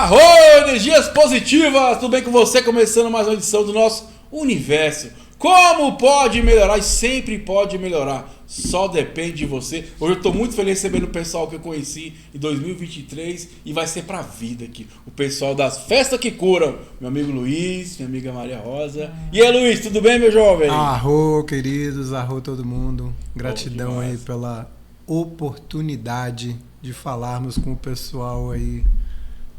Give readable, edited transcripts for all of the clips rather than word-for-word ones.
Arro, energias positivas! Tudo bem com você? Começando mais uma edição do nosso Universo. Como pode melhorar? E sempre pode melhorar. Só depende de você. Hoje eu estou muito feliz recebendo o pessoal que eu conheci em 2023 e vai ser pra vida aqui. O pessoal das Festas que Curam. Meu amigo Luiz, minha amiga Maria Rosa. E aí, Luiz, tudo bem, meu jovem? Arro, queridos, arro todo mundo. Gratidão aí pela oportunidade de falarmos com o pessoal aí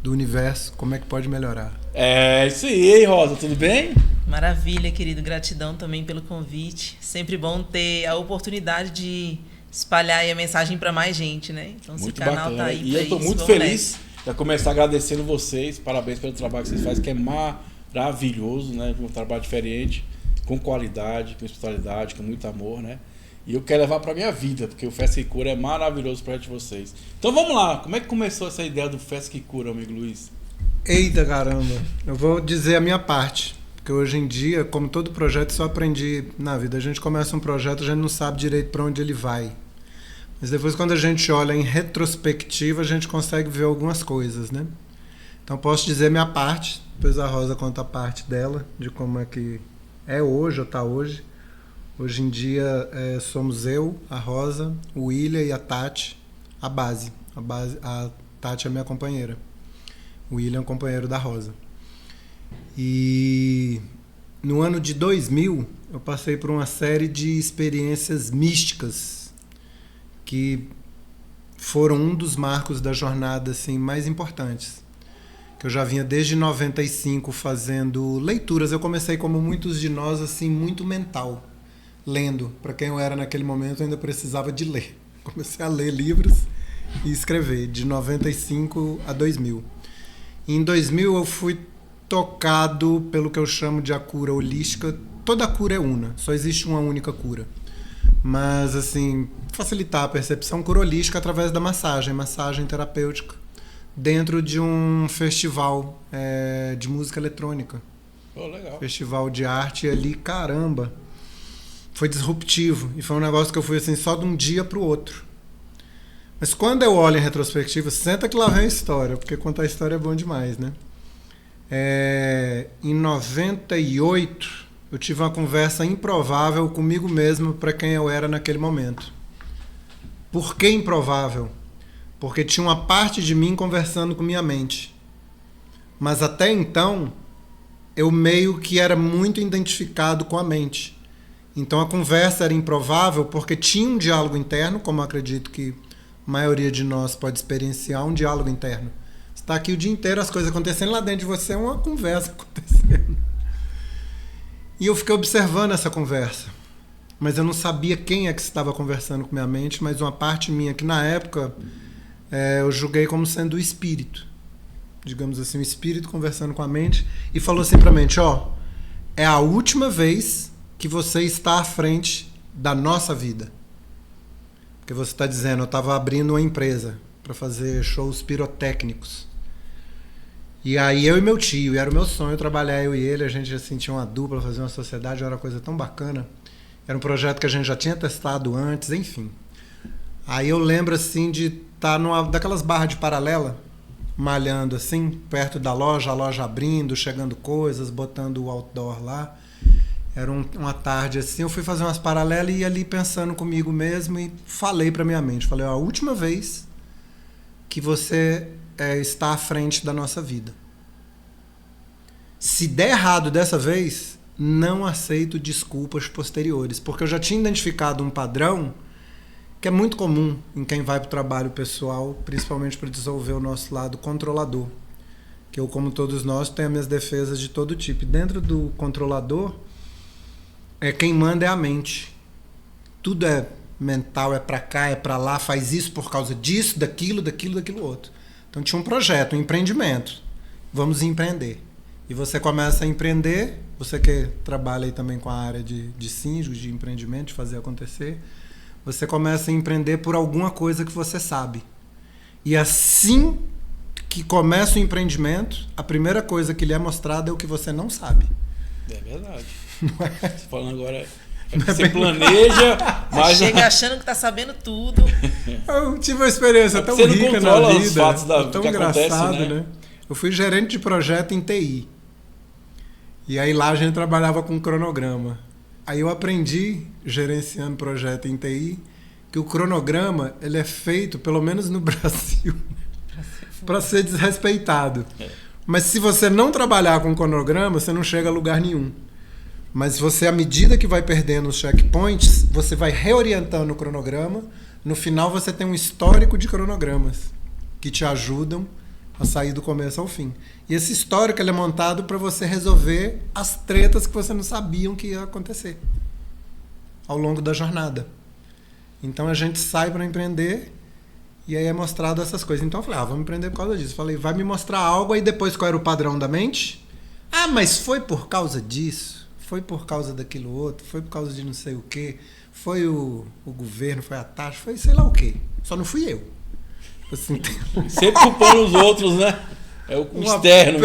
do universo, como é que pode melhorar. É isso aí, Rosa, tudo bem? Maravilha, querido. Gratidão também pelo convite. Sempre bom ter a oportunidade de espalhar aí a mensagem para mais gente, né? Então, muito esse canal bacana. tá aí. E eu tô muito feliz de começar agradecendo vocês. Parabéns pelo trabalho que vocês fazem, que é maravilhoso, né? Um trabalho diferente, com qualidade, com espiritualidade, com muito amor, né? E eu quero levar para minha vida, porque o Festa que Cura é maravilhoso para vocês. Então vamos lá, como é que começou essa ideia do Festa que Cura, amigo Luiz? Eita caramba, eu vou dizer a minha parte, porque hoje em dia, como todo projeto, só aprendi na vida. A gente começa um projeto, a gente não sabe direito para onde ele vai. Mas depois, quando a gente olha em retrospectiva, a gente consegue ver algumas coisas, né? Então posso dizer a minha parte, depois a Rosa conta a parte dela, de como é que é hoje ou tá hoje. Hoje em dia somos eu, a Rosa, o William e a Tati, a base. A Tati é minha companheira. O William é o companheiro da Rosa. E no ano de 2000, eu passei por uma série de experiências místicas que foram um dos marcos da jornada assim, mais importantes. Que eu já vinha desde 95 fazendo leituras. Eu comecei, como muitos de nós, assim, muito mental. Lendo. Para quem eu era naquele momento, eu ainda precisava de ler. Comecei a ler livros e escrever, de 95 a 2000. E em 2000 eu fui tocado pelo que eu chamo de a cura holística. Toda cura é una, só existe uma única cura. Mas, assim, facilitar a percepção, cura holística através da massagem terapêutica, dentro de um festival de música eletrônica. Oh, legal. Festival de arte ali, caramba. Foi disruptivo e foi um negócio que eu fui assim só de um dia para o outro. Mas quando eu olho em retrospectiva, senta que lá vem a história, porque contar a história é bom demais, né? Em 98, eu tive uma conversa improvável comigo mesmo para quem eu era naquele momento. Por que improvável? Porque tinha uma parte de mim conversando com minha mente. Mas até então, eu meio que era muito identificado com a mente. Então a conversa era improvável porque tinha um diálogo interno, como eu acredito que a maioria de nós pode experienciar um diálogo interno. Você está aqui o dia inteiro, as coisas acontecendo, lá dentro de você é uma conversa acontecendo. E eu fiquei observando essa conversa. Mas eu não sabia quem é que estava conversando com minha mente, mas uma parte minha que na época eu julguei como sendo o espírito. Digamos assim, o espírito conversando com a mente e falou assim para a mente, é a última vez que você está à frente da nossa vida. Porque você está dizendo, eu estava abrindo uma empresa para fazer shows pirotécnicos. E aí eu e meu tio, e era o meu sonho trabalhar eu e ele, a gente assim, tinha uma dupla, fazer uma sociedade, era uma coisa tão bacana. Era um projeto que a gente já tinha testado antes, enfim. Aí eu lembro assim de estar numa daquelas barras de paralela, malhando assim, perto da loja, a loja abrindo, chegando coisas, botando o outdoor lá. Era uma tarde assim, eu fui fazer umas paralelas e ia ali pensando comigo mesmo e falei pra minha mente, falei, a última vez que você está à frente da nossa vida. Se der errado dessa vez, não aceito desculpas posteriores, porque eu já tinha identificado um padrão que é muito comum em quem vai pro trabalho pessoal, principalmente para desenvolver o nosso lado controlador. Que eu, como todos nós, tenho minhas defesas de todo tipo. E dentro do controlador, quem manda é a mente. Tudo é mental, é pra cá, é pra lá, faz isso por causa disso, daquilo outro. Então tinha um projeto, um empreendimento. Vamos empreender. E você começa a empreender, você que trabalha aí também com a área de síndicos, de empreendimento, de fazer acontecer, você começa a empreender por alguma coisa que você sabe. E assim que começa o empreendimento, a primeira coisa que lhe é mostrada é o que você não sabe. É verdade. Você falando agora, você planeja, mas você chega achando que tá sabendo tudo. Eu tive uma experiência tão você não rica controla na os vida, fatos da tão que engraçado, acontece, né? Eu fui gerente de projeto em TI. E aí lá a gente trabalhava com cronograma. Aí eu aprendi, gerenciando projeto em TI, que o cronograma ele é feito, pelo menos no Brasil, para ser desrespeitado. Mas se você não trabalhar com cronograma, você não chega a lugar nenhum. Mas você, à medida que vai perdendo os checkpoints, você vai reorientando o cronograma. No final você tem um histórico de cronogramas que te ajudam a sair do começo ao fim. E esse histórico ele é montado para você resolver as tretas que você não sabia que ia acontecer ao longo da jornada. Então a gente sai para empreender e aí é mostrado essas coisas. Então eu falei, vamos empreender por causa disso. Falei, vai me mostrar algo, aí depois qual era o padrão da mente? Mas foi por causa disso, foi por causa daquilo outro, foi por causa de não sei o quê, foi o governo, foi a taxa, foi sei lá o quê. Só não fui eu. Assim, sempre culpando os outros, né? É o externo.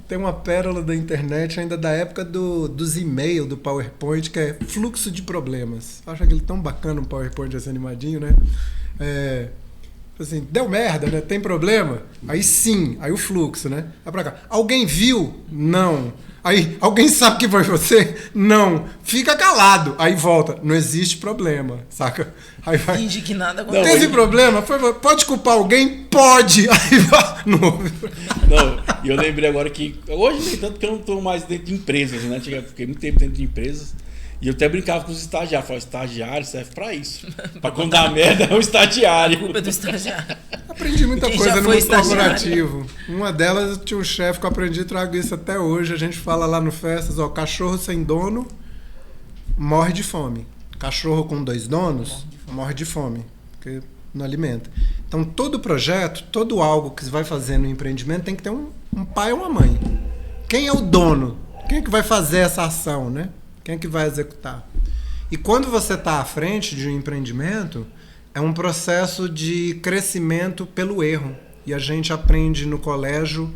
Tem uma pérola da internet ainda da época dos e-mails do PowerPoint, que é fluxo de problemas. Eu acho aquele tão bacana um PowerPoint assim animadinho, né? Assim, deu merda, né? Tem problema? Aí sim, aí o fluxo, né? Vai pra cá. Alguém viu? Não. Aí, alguém sabe que foi você? Não. Fica calado. Aí volta. Não existe problema, saca? Aí vai. Finge que nada aconteceu. Teve problema? Pode culpar alguém? Pode. Aí vai. Não, e eu lembrei agora que... Hoje nem tanto, porque eu não estou mais dentro de empresas, né? Fiquei muito tempo dentro de empresas. E eu até brincava com os estagiários. Falei, estagiário serve pra isso. Pra quando dá merda, é um estagiário. A culpa é do estagiário. Aprendi muita coisa no mundo corporativo. Uma delas, eu tinha um chefe que eu aprendi e trago isso até hoje. A gente fala lá no Festas, cachorro sem dono morre de fome. Cachorro com 2 donos morre de fome, porque não alimenta. Então, todo projeto, todo algo que você vai fazer no empreendimento tem que ter um pai ou uma mãe. Quem é o dono? Quem é que vai fazer essa ação, né? Quem é que vai executar? E quando você está à frente de um empreendimento, é um processo de crescimento pelo erro. E a gente aprende no colégio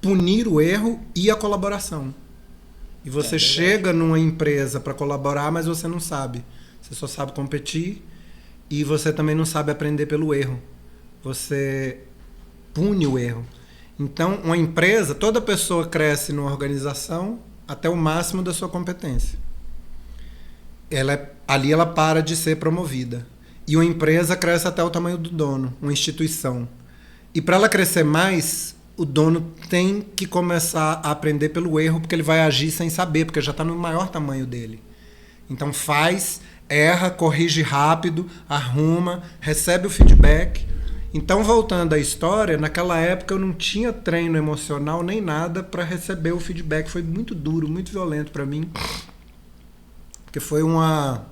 punir o erro e a colaboração. E você chega numa empresa para colaborar, mas você não sabe. Você só sabe competir e você também não sabe aprender pelo erro. Você pune o erro. Então, uma empresa, toda pessoa cresce numa organização até o máximo da sua competência. Ali ela para de ser promovida. E uma empresa cresce até o tamanho do dono, uma instituição. E para ela crescer mais, o dono tem que começar a aprender pelo erro, porque ele vai agir sem saber, porque já está no maior tamanho dele. Então faz, erra, corrige rápido, arruma, recebe o feedback. Então, voltando à história, naquela época eu não tinha treino emocional nem nada para receber o feedback. Foi muito duro, muito violento para mim, porque foi uma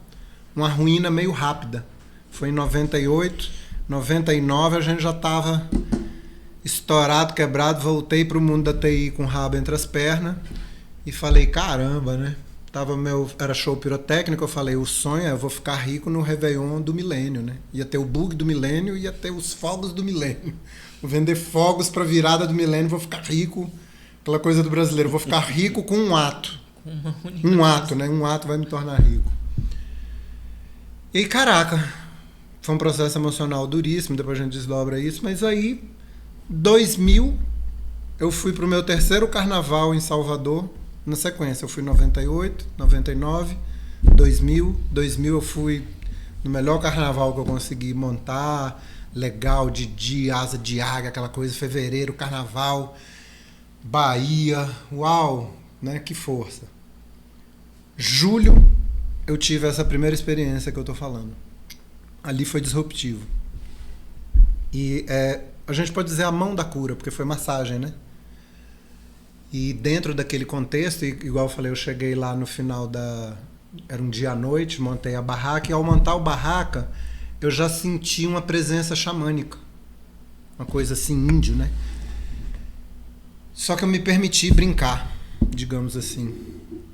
ruína meio rápida. Foi em 98, 99 a gente já estava estourado, quebrado. Voltei para o mundo da TI com o rabo entre as pernas e falei, caramba, né? Era show pirotécnico, eu falei, o sonho é eu vou ficar rico no Réveillon do milênio, né? Ia ter o bug do milênio, ia ter os fogos do milênio. Vou vender fogos pra virada do milênio, vou ficar rico, aquela coisa do brasileiro, vou ficar rico com um ato. Um ato, né? Um ato vai me tornar rico. E aí, caraca, foi um processo emocional duríssimo, depois a gente desdobra isso, mas aí, 2000, eu fui pro meu 3º carnaval em Salvador. Na sequência, eu fui em 98, 99, 2000. 2000 eu fui no melhor carnaval que eu consegui montar, legal, de dia, asa de águia, aquela coisa, fevereiro, carnaval, Bahia, uau, né? Que força. Julho, eu tive essa primeira experiência que eu tô falando. Ali foi disruptivo. E a gente pode dizer a mão da cura, porque foi massagem, né? E dentro daquele contexto, igual eu falei, eu cheguei lá no final era um dia à noite, montei a barraca, e ao montar a barraca, eu já senti uma presença xamânica. Uma coisa assim, índio, né? Só que eu me permiti brincar, digamos assim.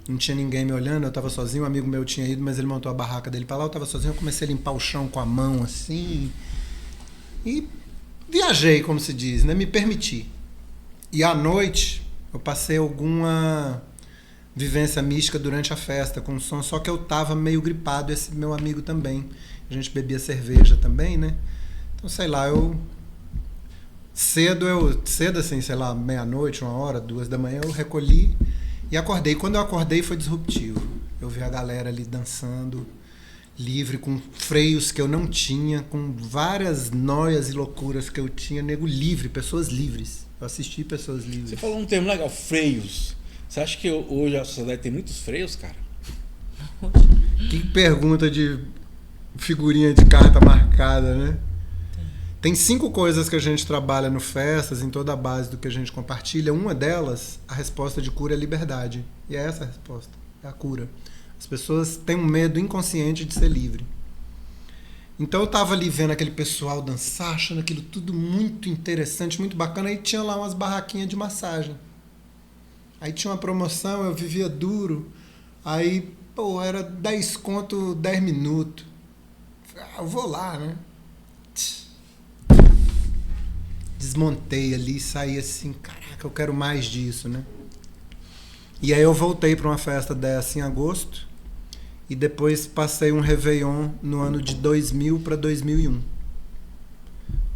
Não tinha ninguém me olhando, eu estava sozinho, um amigo meu tinha ido, mas ele montou a barraca dele para lá, eu estava sozinho, eu comecei a limpar o chão com a mão, assim. E viajei, como se diz, né? Me permiti. E à noite, eu passei alguma vivência mística durante a festa com som, só que eu tava meio gripado, esse meu amigo também. A gente bebia cerveja também, né? Então, sei lá, cedo assim, sei lá, meia-noite, 1h, 2h, eu recolhi e acordei. Quando eu acordei foi disruptivo. Eu vi a galera ali dançando, livre, com freios que eu não tinha, com várias noias e loucuras que eu tinha, nego livre, pessoas livres. Eu assisti pessoas livres. Você falou um termo legal, freios. Você acha que hoje a sociedade tem muitos freios, cara? Que pergunta de figurinha de carta marcada, né? Tem 5 coisas que a gente trabalha no Festas, em toda a base do que a gente compartilha. Uma delas, a resposta de cura é liberdade. E é essa a resposta, é a cura. As pessoas têm um medo inconsciente de ser livre. Então eu tava ali vendo aquele pessoal dançar, achando aquilo tudo muito interessante, muito bacana. Aí tinha lá umas barraquinhas de massagem. Aí tinha uma promoção, eu vivia duro. Aí, pô, era 10 conto, 10 minutos. Eu vou lá, né? Desmontei ali e saí assim, caraca, eu quero mais disso, né? E aí eu voltei para uma festa dessa em agosto e depois passei um Réveillon no ano de 2000 para 2001.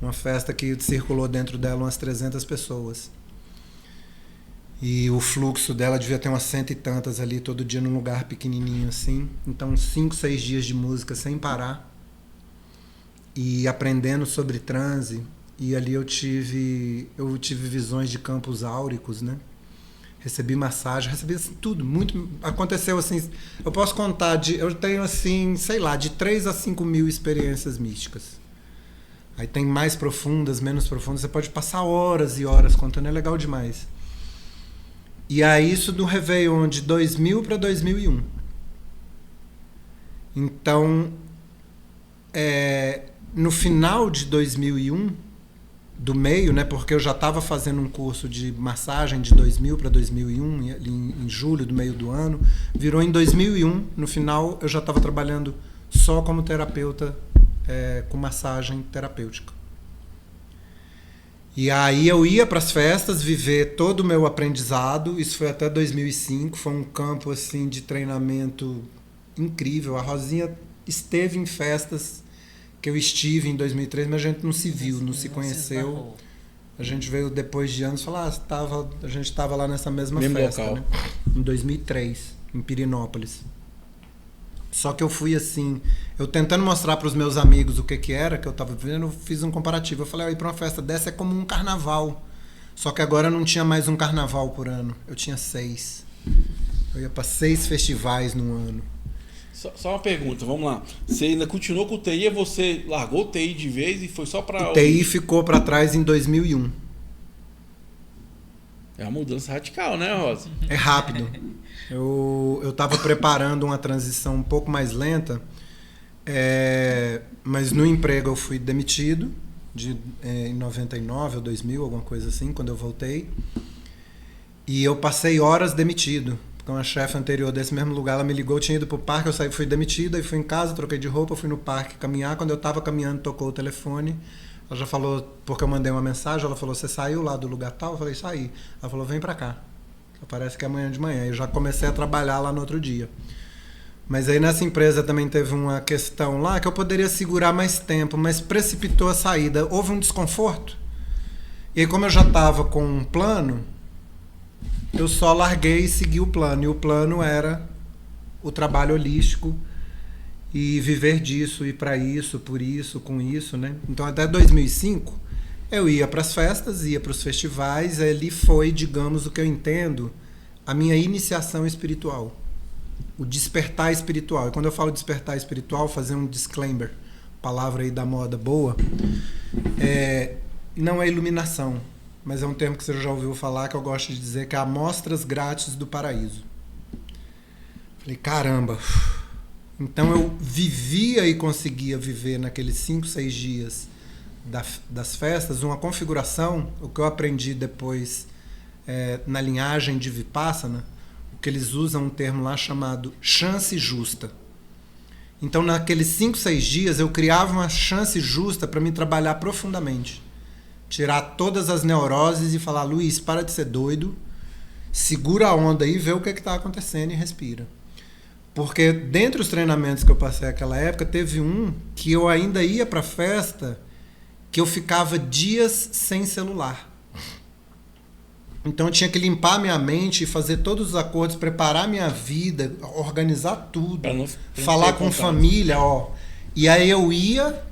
Uma festa que circulou dentro dela umas 300 pessoas. E o fluxo dela devia ter umas 100 e tantas ali, todo dia num lugar pequenininho assim. Então 5, 6 dias de música sem parar. E aprendendo sobre transe. E ali eu tive visões de campos áuricos, né? Recebi massagem, recebi assim, tudo, muito. Aconteceu assim, eu posso contar, eu tenho assim, sei lá, de 3 a 5 mil experiências místicas. Aí tem mais profundas, menos profundas, você pode passar horas e horas contando, é legal demais. E aí isso do Réveillon de 2000 para 2001. Então, no final de 2001, do meio, né, porque eu já estava fazendo um curso de massagem de 2000 para 2001, em julho do meio do ano, virou em 2001, no final eu já estava trabalhando só como terapeuta, com massagem terapêutica. E aí eu ia para as festas viver todo o meu aprendizado, isso foi até 2005, foi um campo assim de treinamento incrível. A Rosinha esteve em festas que eu estive em 2003, mas a gente não se viu, não se conheceu. A gente veio depois de anos falar, a gente estava lá nessa mesma festa, local, né? Em 2003, em Pirinópolis. Só que eu fui assim, eu tentando mostrar para os meus amigos o que era que eu estava vivendo, eu fiz um comparativo. Eu falei, ir para uma festa dessa é como um carnaval. Só que agora não tinha mais um carnaval por ano, eu tinha 6. Eu ia para 6 festivais no ano. Só uma pergunta, vamos lá. Você ainda continuou com o TI ou você largou o TI de vez e foi só para... O TI ficou para trás em 2001. É uma mudança radical, né, Rosa? É rápido. Eu estava preparando uma transição um pouco mais lenta, mas no emprego eu fui demitido em 99 ou 2000, alguma coisa assim, quando eu voltei. E eu passei horas demitido. Porque uma chefe anterior desse mesmo lugar, ela me ligou, eu tinha ido pro parque, eu saí, fui demitida, e fui em casa, troquei de roupa, fui no parque caminhar. Quando eu tava caminhando, tocou o telefone. Ela já falou, porque eu mandei uma mensagem, ela falou, você saiu lá do lugar tal? Eu falei, saí. Ela falou, vem pra cá. Parece que é amanhã de manhã. Eu já comecei a trabalhar lá no outro dia. Mas aí nessa empresa também teve uma questão lá que eu poderia segurar mais tempo, mas precipitou a saída. Houve um desconforto. E aí, como eu já estava com um plano, eu só larguei e segui o plano. E o plano era o trabalho holístico e viver disso, ir para isso, por isso, com isso, né? Então, até 2005, eu ia para as festas, ia para os festivais. Ali foi, digamos, o que eu entendo, a minha iniciação espiritual. O despertar espiritual. E quando eu falo despertar espiritual, fazer um disclaimer, palavra aí da moda boa, não é iluminação, mas é um termo que você já ouviu falar, que eu gosto de dizer, que é amostras grátis do paraíso. Falei, caramba. Então eu vivia e conseguia viver naqueles 5, 6 dias das festas uma configuração, o que eu aprendi depois na linhagem de Vipassana, que eles usam um termo lá chamado chance justa. Então, naqueles 5, 6 dias, eu criava uma chance justa para me trabalhar profundamente. Tirar todas as neuroses e falar, Luiz, para de ser doido, segura a onda aí, vê o que está acontecendo e respira. Porque dentre os treinamentos que eu passei naquela época, teve um que eu ainda ia para a festa, que eu ficava dias sem celular. Então eu tinha que limpar minha mente, fazer todos os acordos, preparar minha vida, organizar tudo, Pra não falar com contato. família, ó. E aí eu ia,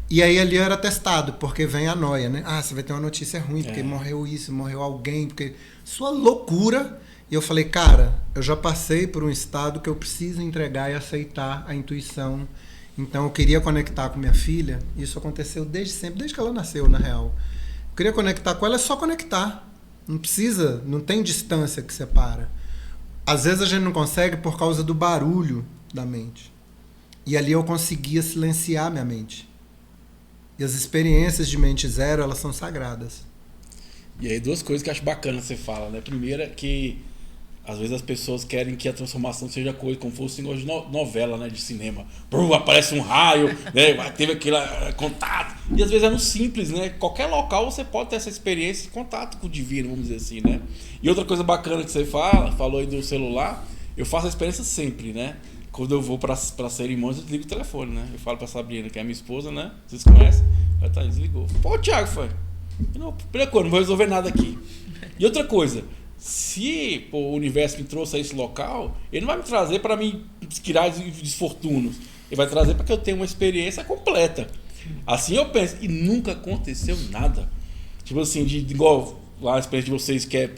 e aí ali eu era testado, porque vem a noia, né? Ah, você vai ter uma notícia ruim, porque morreu isso, morreu alguém, porque... Sua loucura. E eu falei, cara, eu já passei por um estado que eu preciso entregar e aceitar a intuição. Então eu queria conectar com minha filha. Isso aconteceu desde sempre, desde que ela nasceu, na real. Eu queria conectar com ela, é só conectar. Não precisa, não tem distância que separa. Às vezes a gente não consegue por causa do barulho da mente. E ali eu conseguia silenciar minha mente. E as experiências de mente zero, elas são sagradas. E aí, duas coisas que eu acho bacana você fala, né? Primeira, que às vezes as pessoas querem que a transformação seja coisa como fosse um de novela, né? De cinema. Aparece um raio, né? Teve aquele contato. E às vezes é no simples, né? Qualquer local você pode ter essa experiência de contato com o divino, vamos dizer assim, né? E outra coisa bacana que você falou aí do celular, eu faço a experiência sempre, né? Quando eu vou pra cerimônias, eu desligo o telefone, né? Eu falo pra Sabrina, que é a minha esposa, né? Vocês conhecem? Ela tá, desligou. Pô, Thiago, foi. Não vou resolver nada aqui. E outra coisa, se o universo me trouxe a esse local, ele não vai me trazer para me criar desfortunos. Ele vai trazer para que eu tenha uma experiência completa. Assim eu penso. E nunca aconteceu nada. Tipo assim, igual lá a experiência de vocês que é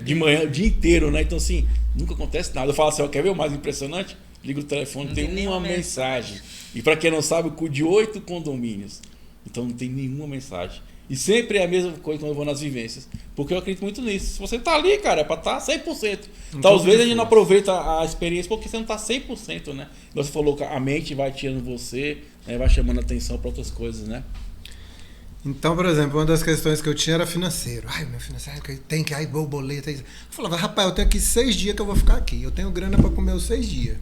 de manhã, o dia inteiro, né? Então assim, nunca acontece nada. Eu falo assim, quer ver o mais impressionante? Liga o telefone, tem uma mensagem. E para quem não sabe, eu cuido de 8 condomínios. Então não tem nenhuma mensagem. E sempre é a mesma coisa quando eu vou nas vivências. Porque eu acredito muito nisso. Se você tá ali, cara, é pra estar 100%. Talvez a gente não aproveita a experiência porque você não tá 100%, né? Você falou que a mente vai tirando você, né? Vai chamando atenção para outras coisas, né? Então, por exemplo, uma das questões que eu tinha era financeiro. Ai, meu financeiro, tem que... Ai, boleto. Eu falava, rapaz, eu tenho aqui 6 dias que eu vou ficar aqui. Eu tenho grana para comer os 6 dias.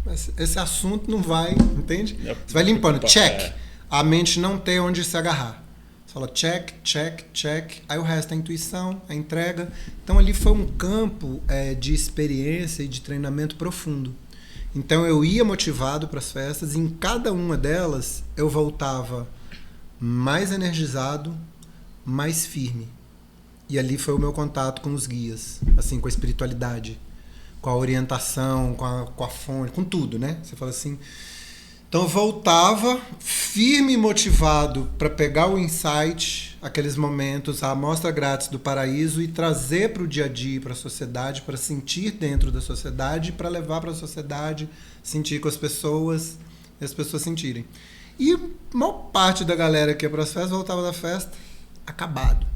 Mas esse assunto não vai, entende? Você vai limpando. Check. A mente não tem onde se agarrar. Você fala check, check, check. Aí o resto é a intuição, a entrega. Então ali foi um campo de experiência e de treinamento profundo. Então eu ia motivado para as festas e em cada uma delas eu voltava mais energizado, mais firme. E ali foi o meu contato com os guias, assim, com a espiritualidade, com a orientação, com a fonte, com tudo, né? Você fala assim... Então eu voltava firme e motivado para pegar o insight, aqueles momentos, a amostra grátis do paraíso e trazer para o dia a dia, para a sociedade, para sentir dentro da sociedade, para levar para a sociedade, sentir com as pessoas e as pessoas sentirem. E a maior parte da galera que ia para as festas voltava da festa acabado.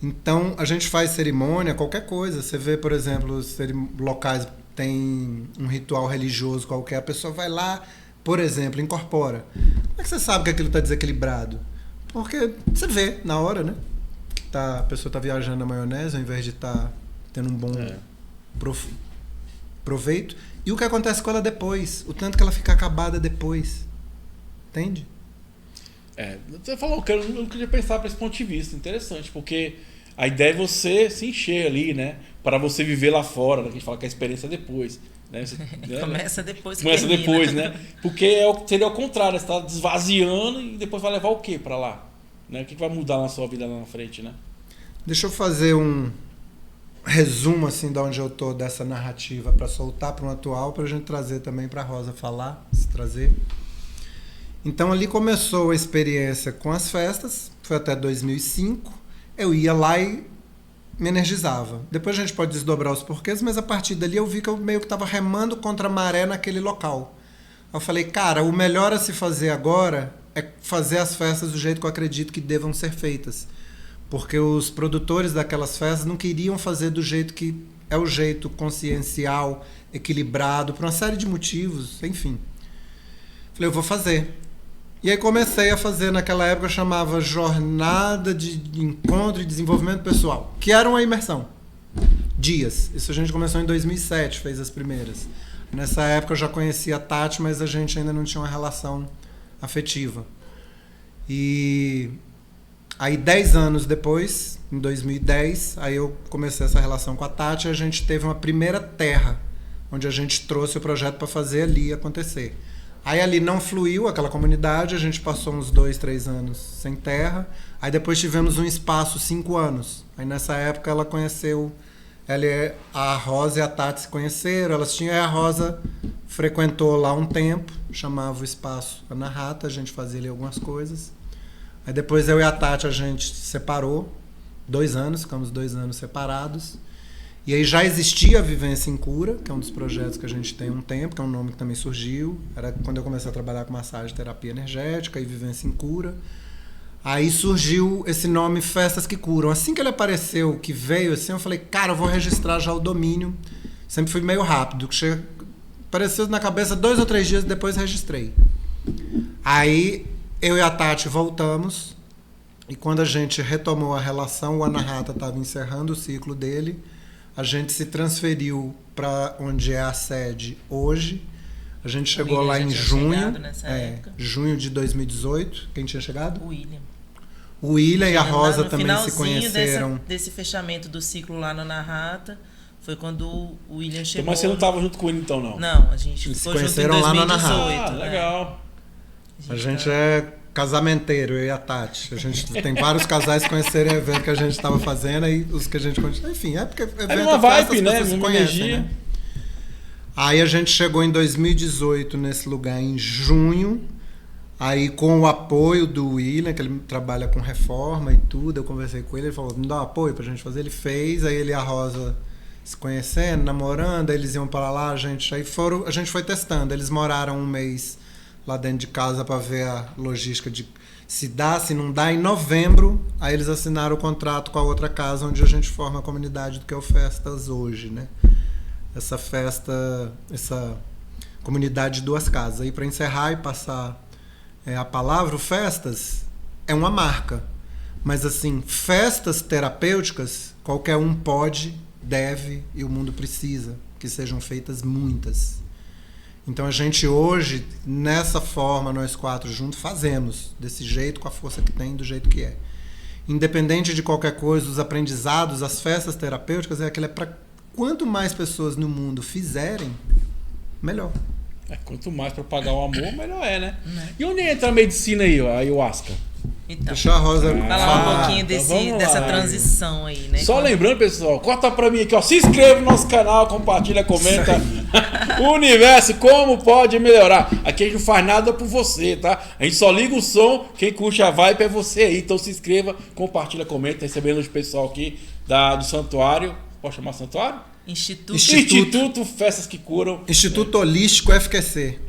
Então a gente faz cerimônia, qualquer coisa. Você vê, por exemplo, locais... tem um ritual religioso qualquer, a pessoa vai lá, por exemplo, incorpora. Como é que você sabe que aquilo está desequilibrado? Porque você vê na hora, né? A pessoa está viajando na maionese ao invés de estar tendo um bom proveito. E o que acontece com ela depois? O tanto que ela fica acabada depois. Entende? Você falou que eu não queria pensar para esse ponto de vista. Interessante, porque a ideia é você se encher ali, né? Para você viver lá fora, né? A gente fala que a experiência é depois. Né? Começa depois. Começa depois, né? Porque seria ao contrário, você está desvaziando e depois vai levar o quê para lá? Né? O que vai mudar na sua vida lá na frente, né? Deixa eu fazer um resumo assim de onde eu tô dessa narrativa para soltar para um atual, para a gente trazer também para a Rosa falar, se trazer. Então ali começou a experiência com as festas, foi até 2005. Eu ia lá e me energizava. Depois a gente pode desdobrar os porquês, mas a partir dali eu vi que eu meio que estava remando contra a maré naquele local. Eu falei, cara, o melhor a se fazer agora é fazer as festas do jeito que eu acredito que devam ser feitas. Porque os produtores daquelas festas não queriam fazer do jeito que é o jeito consciencial, equilibrado, por uma série de motivos, enfim. Falei, eu vou fazer. E aí comecei a fazer, naquela época eu chamava Jornada de Encontro e Desenvolvimento Pessoal, que era uma imersão. Dias. Isso a gente começou em 2007, fez as primeiras. Nessa época eu já conhecia a Tati, mas a gente ainda não tinha uma relação afetiva. E aí 10 anos depois, em 2010, aí eu comecei essa relação com a Tati e a gente teve uma primeira terra, onde a gente trouxe o projeto para fazer ali acontecer. Aí ali não fluiu aquela comunidade, a gente passou uns 2, 3 anos sem terra. Aí depois tivemos um espaço 5 anos. Aí nessa época ela conheceu, a Rosa e a Tati se conheceram, a Rosa frequentou lá um tempo, chamava o espaço Anahata, a gente fazia ali algumas coisas. Aí depois eu e a Tati a gente se separou, 2 anos, ficamos 2 anos separados. E aí já existia a Vivência em Cura, que é um dos projetos que a gente tem há um tempo, que é um nome que também surgiu. Era quando eu comecei a trabalhar com massagem e terapia energética e Vivência em Cura. Aí surgiu esse nome Festas que Curam. Assim que ele apareceu, que veio assim, eu falei, cara, eu vou registrar já o domínio. Sempre fui meio rápido. Apareceu na cabeça 2 ou 3 dias, depois registrei. Aí eu e a Tati voltamos. E quando a gente retomou a relação, o Anahata estava encerrando o ciclo dele. A gente se transferiu para onde é a sede hoje. A gente chegou lá em junho. Junho de 2018. Quem tinha chegado? O William e a Rosa também se conheceram. Desse fechamento do ciclo lá no Anahata, foi quando o William chegou. Mas você não estava junto com ele então, não? Não, a gente se conheceram lá no Anahata. Legal. A gente é casamenteiro, eu e a Tati. A gente tem vários casais que conheceram o evento que a gente estava fazendo e os que a gente continua. Enfim, porque evento é uma vibe, né? Se conhecem, né? Aí a gente chegou em 2018 nesse lugar em junho. Aí com o apoio do William, que ele trabalha com reforma e tudo, eu conversei com ele falou, me dá um apoio pra gente fazer. Ele fez, aí ele e a Rosa se conhecendo, namorando, aí eles iam para lá, a gente foi testando. Eles moraram 1 mês lá dentro de casa para ver a logística de se dá, se não dá. Em novembro, aí eles assinaram o contrato com a outra casa onde a gente forma a comunidade do que é o Festas hoje, né? Essa comunidade de 2 casas. Aí para encerrar e passar a palavra, o Festas é uma marca. Mas assim, festas terapêuticas, qualquer um pode, deve e o mundo precisa que sejam feitas muitas. Então a gente hoje, nessa forma, nós 4 juntos, fazemos desse jeito, com a força que tem, do jeito que é. Independente de qualquer coisa, os aprendizados, as festas terapêuticas, para quanto mais pessoas no mundo fizerem, melhor. Quanto mais propagar o amor, melhor né? E onde entra a medicina aí, a ayahuasca? Então, deixa a Rosa falar um pouquinho dessa transição aí, né? Só lembrando, pessoal, corta pra mim aqui, ó. Se inscreva no nosso canal, compartilha, comenta. O universo, como pode melhorar? Aqui a gente não faz nada por você, tá? A gente só liga o som, quem curte a vibe é você aí. Então se inscreva, compartilha, comenta. Recebendo o pessoal aqui do santuário. Pode chamar santuário? Instituto Festas que Curam. Instituto Holístico FQC.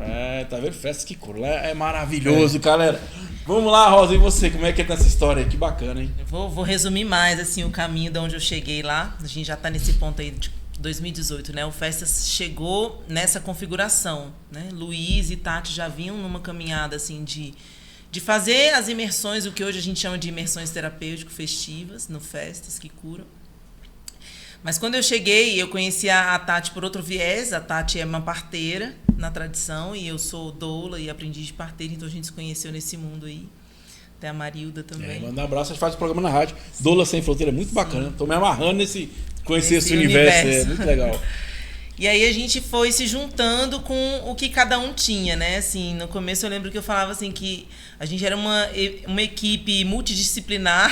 Tá vendo? Festas que Curam. É maravilhoso, galera. Vamos lá, Rosa, e você? Como é que é nessa história aí? Que bacana, hein? Eu vou resumir mais assim o caminho de onde eu cheguei lá. A gente já tá nesse ponto aí de 2018, né? O Festas chegou nessa configuração, né? Luiz e Tati já vinham numa caminhada assim de fazer as imersões, o que hoje a gente chama de imersões terapêutico-festivas no Festas que Curam. Mas quando eu cheguei, eu conheci a Tati por outro viés. A Tati é uma parteira na tradição e eu sou doula e aprendiz de parteira, então a gente se conheceu nesse mundo aí. Até a Marilda também. Manda um abraço, a gente faz o programa na rádio. Doula Sem Fronteira, muito bacana. Tô me amarrando conhecer esse universo. É muito legal. E aí a gente foi se juntando com o que cada um tinha, né? Assim, no começo eu lembro que eu falava assim que a gente era uma equipe multidisciplinar.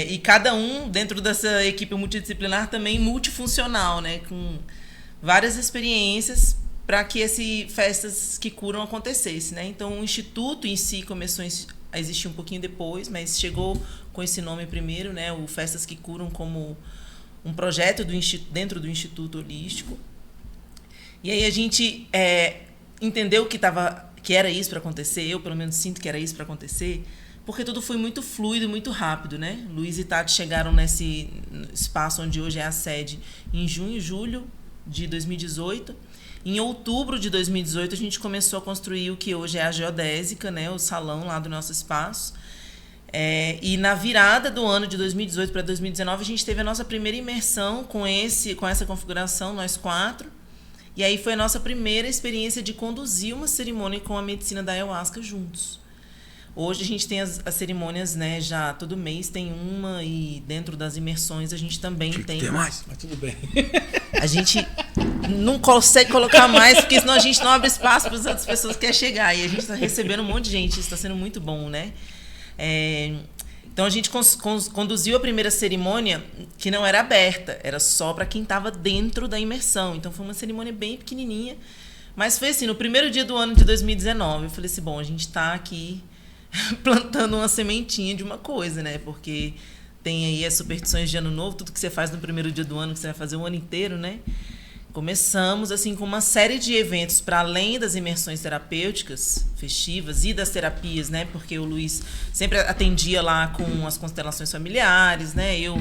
E cada um dentro dessa equipe multidisciplinar também multifuncional, né? Com várias experiências para que esse Festas que Curam acontecesse, né? Então o instituto em si começou a existir um pouquinho depois, mas chegou com esse nome primeiro, né? O Festas que Curam como um projeto dentro do Instituto Holístico. E aí a gente entendeu que era isso para acontecer. Eu pelo menos sinto que era isso para acontecer. Porque tudo foi muito fluido, muito rápido, né? Luiz e Tati chegaram nesse espaço onde hoje é a sede em junho e julho de 2018. Em outubro de 2018, a gente começou a construir o que hoje é a Geodésica, né? O salão lá do nosso espaço. E na virada do ano de 2018 para 2019, a gente teve a nossa primeira imersão com essa configuração, nós 4. E aí foi a nossa primeira experiência de conduzir uma cerimônia com a medicina da ayahuasca juntos. Hoje a gente tem as cerimônias, né? Já todo mês tem uma e dentro das imersões a gente também tem mais, mas tudo bem. A gente não consegue colocar mais, porque senão a gente não abre espaço para as outras pessoas que querem chegar. E a gente está recebendo um monte de gente, isso está sendo muito bom, né? Então a gente conduziu a primeira cerimônia que não era aberta, era só para quem estava dentro da imersão. Então foi uma cerimônia bem pequenininha, mas foi assim, no primeiro dia do ano de 2019, eu falei assim, bom, a gente está aqui plantando uma sementinha de uma coisa, né? Porque tem aí as superstições de ano novo, tudo que você faz no primeiro dia do ano, que você vai fazer o ano inteiro, né? Começamos assim com uma série de eventos para além das imersões terapêuticas festivas e das terapias, né? Porque o Luiz sempre atendia lá com as constelações familiares, né? Eu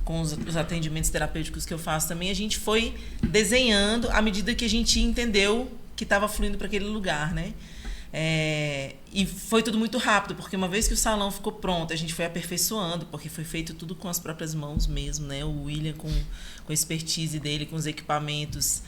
com os atendimentos terapêuticos que eu faço também, a gente foi desenhando à medida que a gente entendeu que estava fluindo para aquele lugar, né? E foi tudo muito rápido, porque uma vez que o salão ficou pronto, a gente foi aperfeiçoando, porque foi feito tudo com as próprias mãos mesmo, né? O William com a expertise dele, com os equipamentos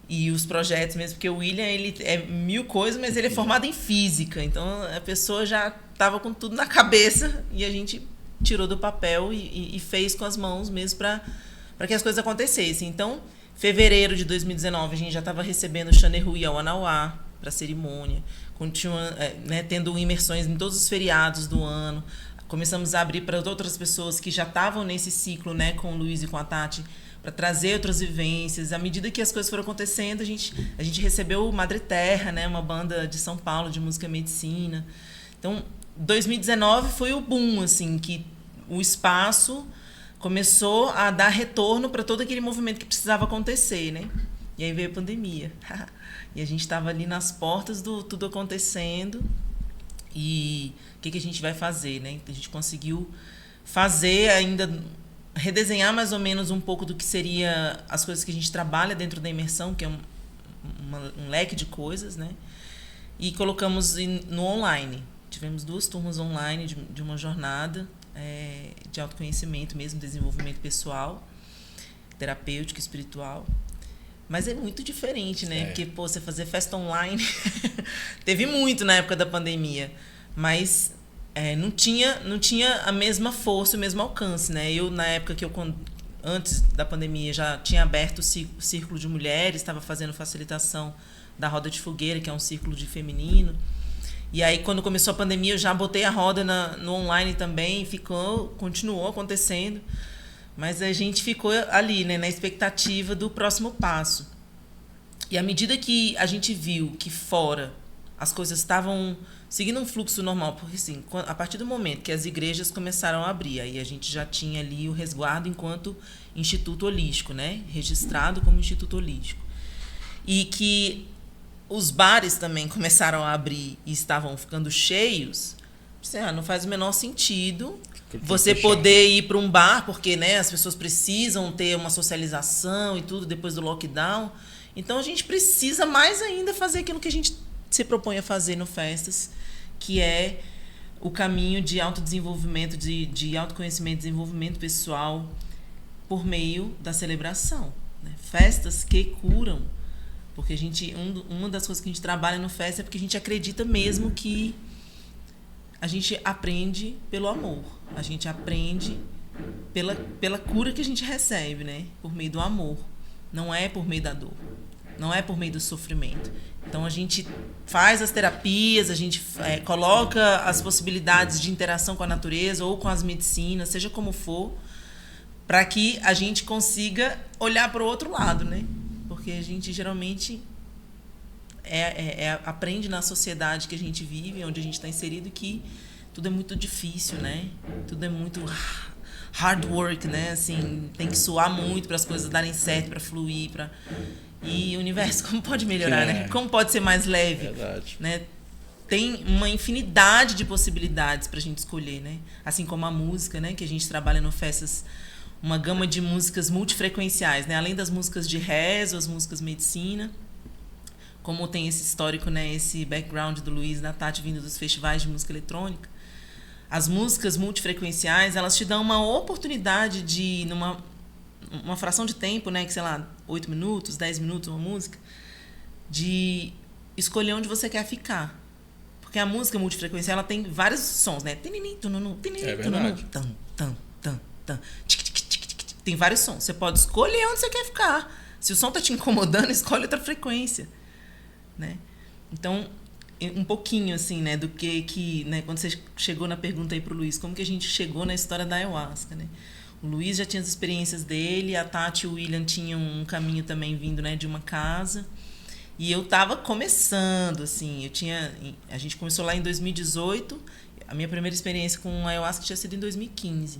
e os projetos mesmo, porque o William, ele é 1000 coisas, mas ele é formado em física, então a pessoa já estava com tudo na cabeça e a gente tirou do papel e fez com as mãos mesmo para que as coisas acontecessem. Então, fevereiro de 2019, a gente já estava recebendo o Xaneru e a Wanauá para a cerimônia, continua, né, tendo imersões em todos os feriados do ano. Começamos a abrir para outras pessoas que já estavam nesse ciclo, né, com o Luiz e com a Tati, para trazer outras vivências. À medida que as coisas foram acontecendo, a gente recebeu o Madre Terra, né, uma banda de São Paulo de música e medicina. Então, 2019 foi o boom, assim, que o espaço começou a dar retorno para todo aquele movimento que precisava acontecer, né? E aí veio a pandemia. E a gente estava ali nas portas do tudo acontecendo. E o que a gente vai fazer, né? A gente conseguiu fazer ainda, redesenhar mais ou menos um pouco do que seria as coisas que a gente trabalha dentro da imersão, que é um leque de coisas, né? E colocamos no online. Tivemos 2 turmas online de uma jornada de autoconhecimento mesmo, desenvolvimento pessoal, terapêutico, espiritual. Mas é muito diferente, né? Porque, você fazer festa online... Teve muito na época da pandemia. Mas não tinha a mesma força, o mesmo alcance, né? Eu, na época que antes da pandemia, já tinha aberto o círculo de mulheres, estava fazendo facilitação da roda de fogueira, que é um círculo de feminino. E aí, quando começou a pandemia, eu já botei a roda no online também, continuou acontecendo. Mas a gente ficou ali, né, na expectativa do próximo passo. E à medida que a gente viu que fora as coisas estavam seguindo um fluxo normal, porque assim, a partir do momento que as igrejas começaram a abrir, aí a gente já tinha ali o resguardo enquanto Instituto Holístico, né, registrado como Instituto Holístico. E que os bares também começaram a abrir e estavam ficando cheios, não faz o menor sentido você poder ir para um bar, porque, né, as pessoas precisam ter uma socialização e tudo depois do lockdown. Então, a gente precisa mais ainda fazer aquilo que a gente se propõe a fazer no Festas, que é o caminho de autodesenvolvimento, de autoconhecimento e desenvolvimento pessoal por meio da celebração, né? Festas que curam. Porque uma das coisas que a gente trabalha no Festa é porque a gente acredita mesmo que a gente aprende pelo amor. A gente aprende pela cura que a gente recebe, né? Por meio do amor. Não é por meio da dor. Não é por meio do sofrimento. Então, a gente faz as terapias, a gente coloca as possibilidades de interação com a natureza ou com as medicinas, seja como for, para que a gente consiga olhar para o outro lado, né? Porque a gente geralmente aprende na sociedade que a gente vive, onde a gente está inserido, que tudo é muito difícil, né? Tudo é muito hard work, né? Assim, tem que suar muito para as coisas darem certo, para fluir, E o universo, como pode melhorar, né? Como pode ser mais leve? Verdade. Né? Tem uma infinidade de possibilidades para a gente escolher, né? Assim como a música, né? Que a gente trabalha no Festas, uma gama de músicas multifrequenciais, né? Além das músicas de rezo, as músicas medicina, como tem esse histórico, né? Esse background do Luiz e da Tati vindo dos festivais de música eletrônica. As músicas multifrequenciais, elas te dão uma oportunidade de, uma fração de tempo, né? Que, sei lá, 8 minutos, 10 minutos, uma música, de escolher onde você quer ficar. Porque a música multifrequencial, ela tem vários sons, né? É verdade. Tem vários sons. Você pode escolher onde você quer ficar. Se o som tá te incomodando, escolhe outra frequência, né? Então, um pouquinho, assim, né, do que né, quando você chegou na pergunta aí pro Luiz, como que a gente chegou na história da ayahuasca, né? O Luiz já tinha as experiências dele, a Tati e o William tinham um caminho também vindo, né, de uma casa. E eu tava começando, assim, a gente começou lá em 2018, a minha primeira experiência com ayahuasca tinha sido em 2015.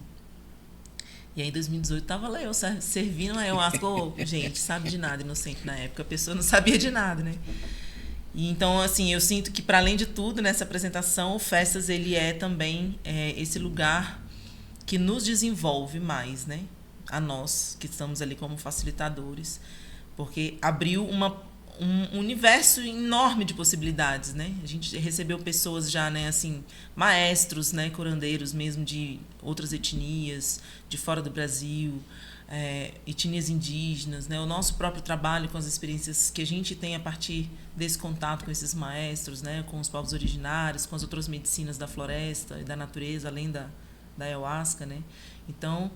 E aí em 2018 tava lá eu servindo ayahuasca, gente, sabe de nada, inocente na época, a pessoa não sabia de nada, né? E então, assim, eu sinto que para além de tudo, nessa apresentação, o Festas, ele é também esse lugar que nos desenvolve mais, né? A nós, que estamos ali como facilitadores, porque abriu um universo enorme de possibilidades, né? A gente recebeu pessoas já, né, assim, maestros, né, curandeiros mesmo de outras etnias, de fora do Brasil, etnias indígenas, né? O nosso próprio trabalho com as experiências que a gente tem a partir desse contato com esses maestros, né, com os povos originários, com as outras medicinas da floresta e da natureza, além da ayahuasca, né? Então,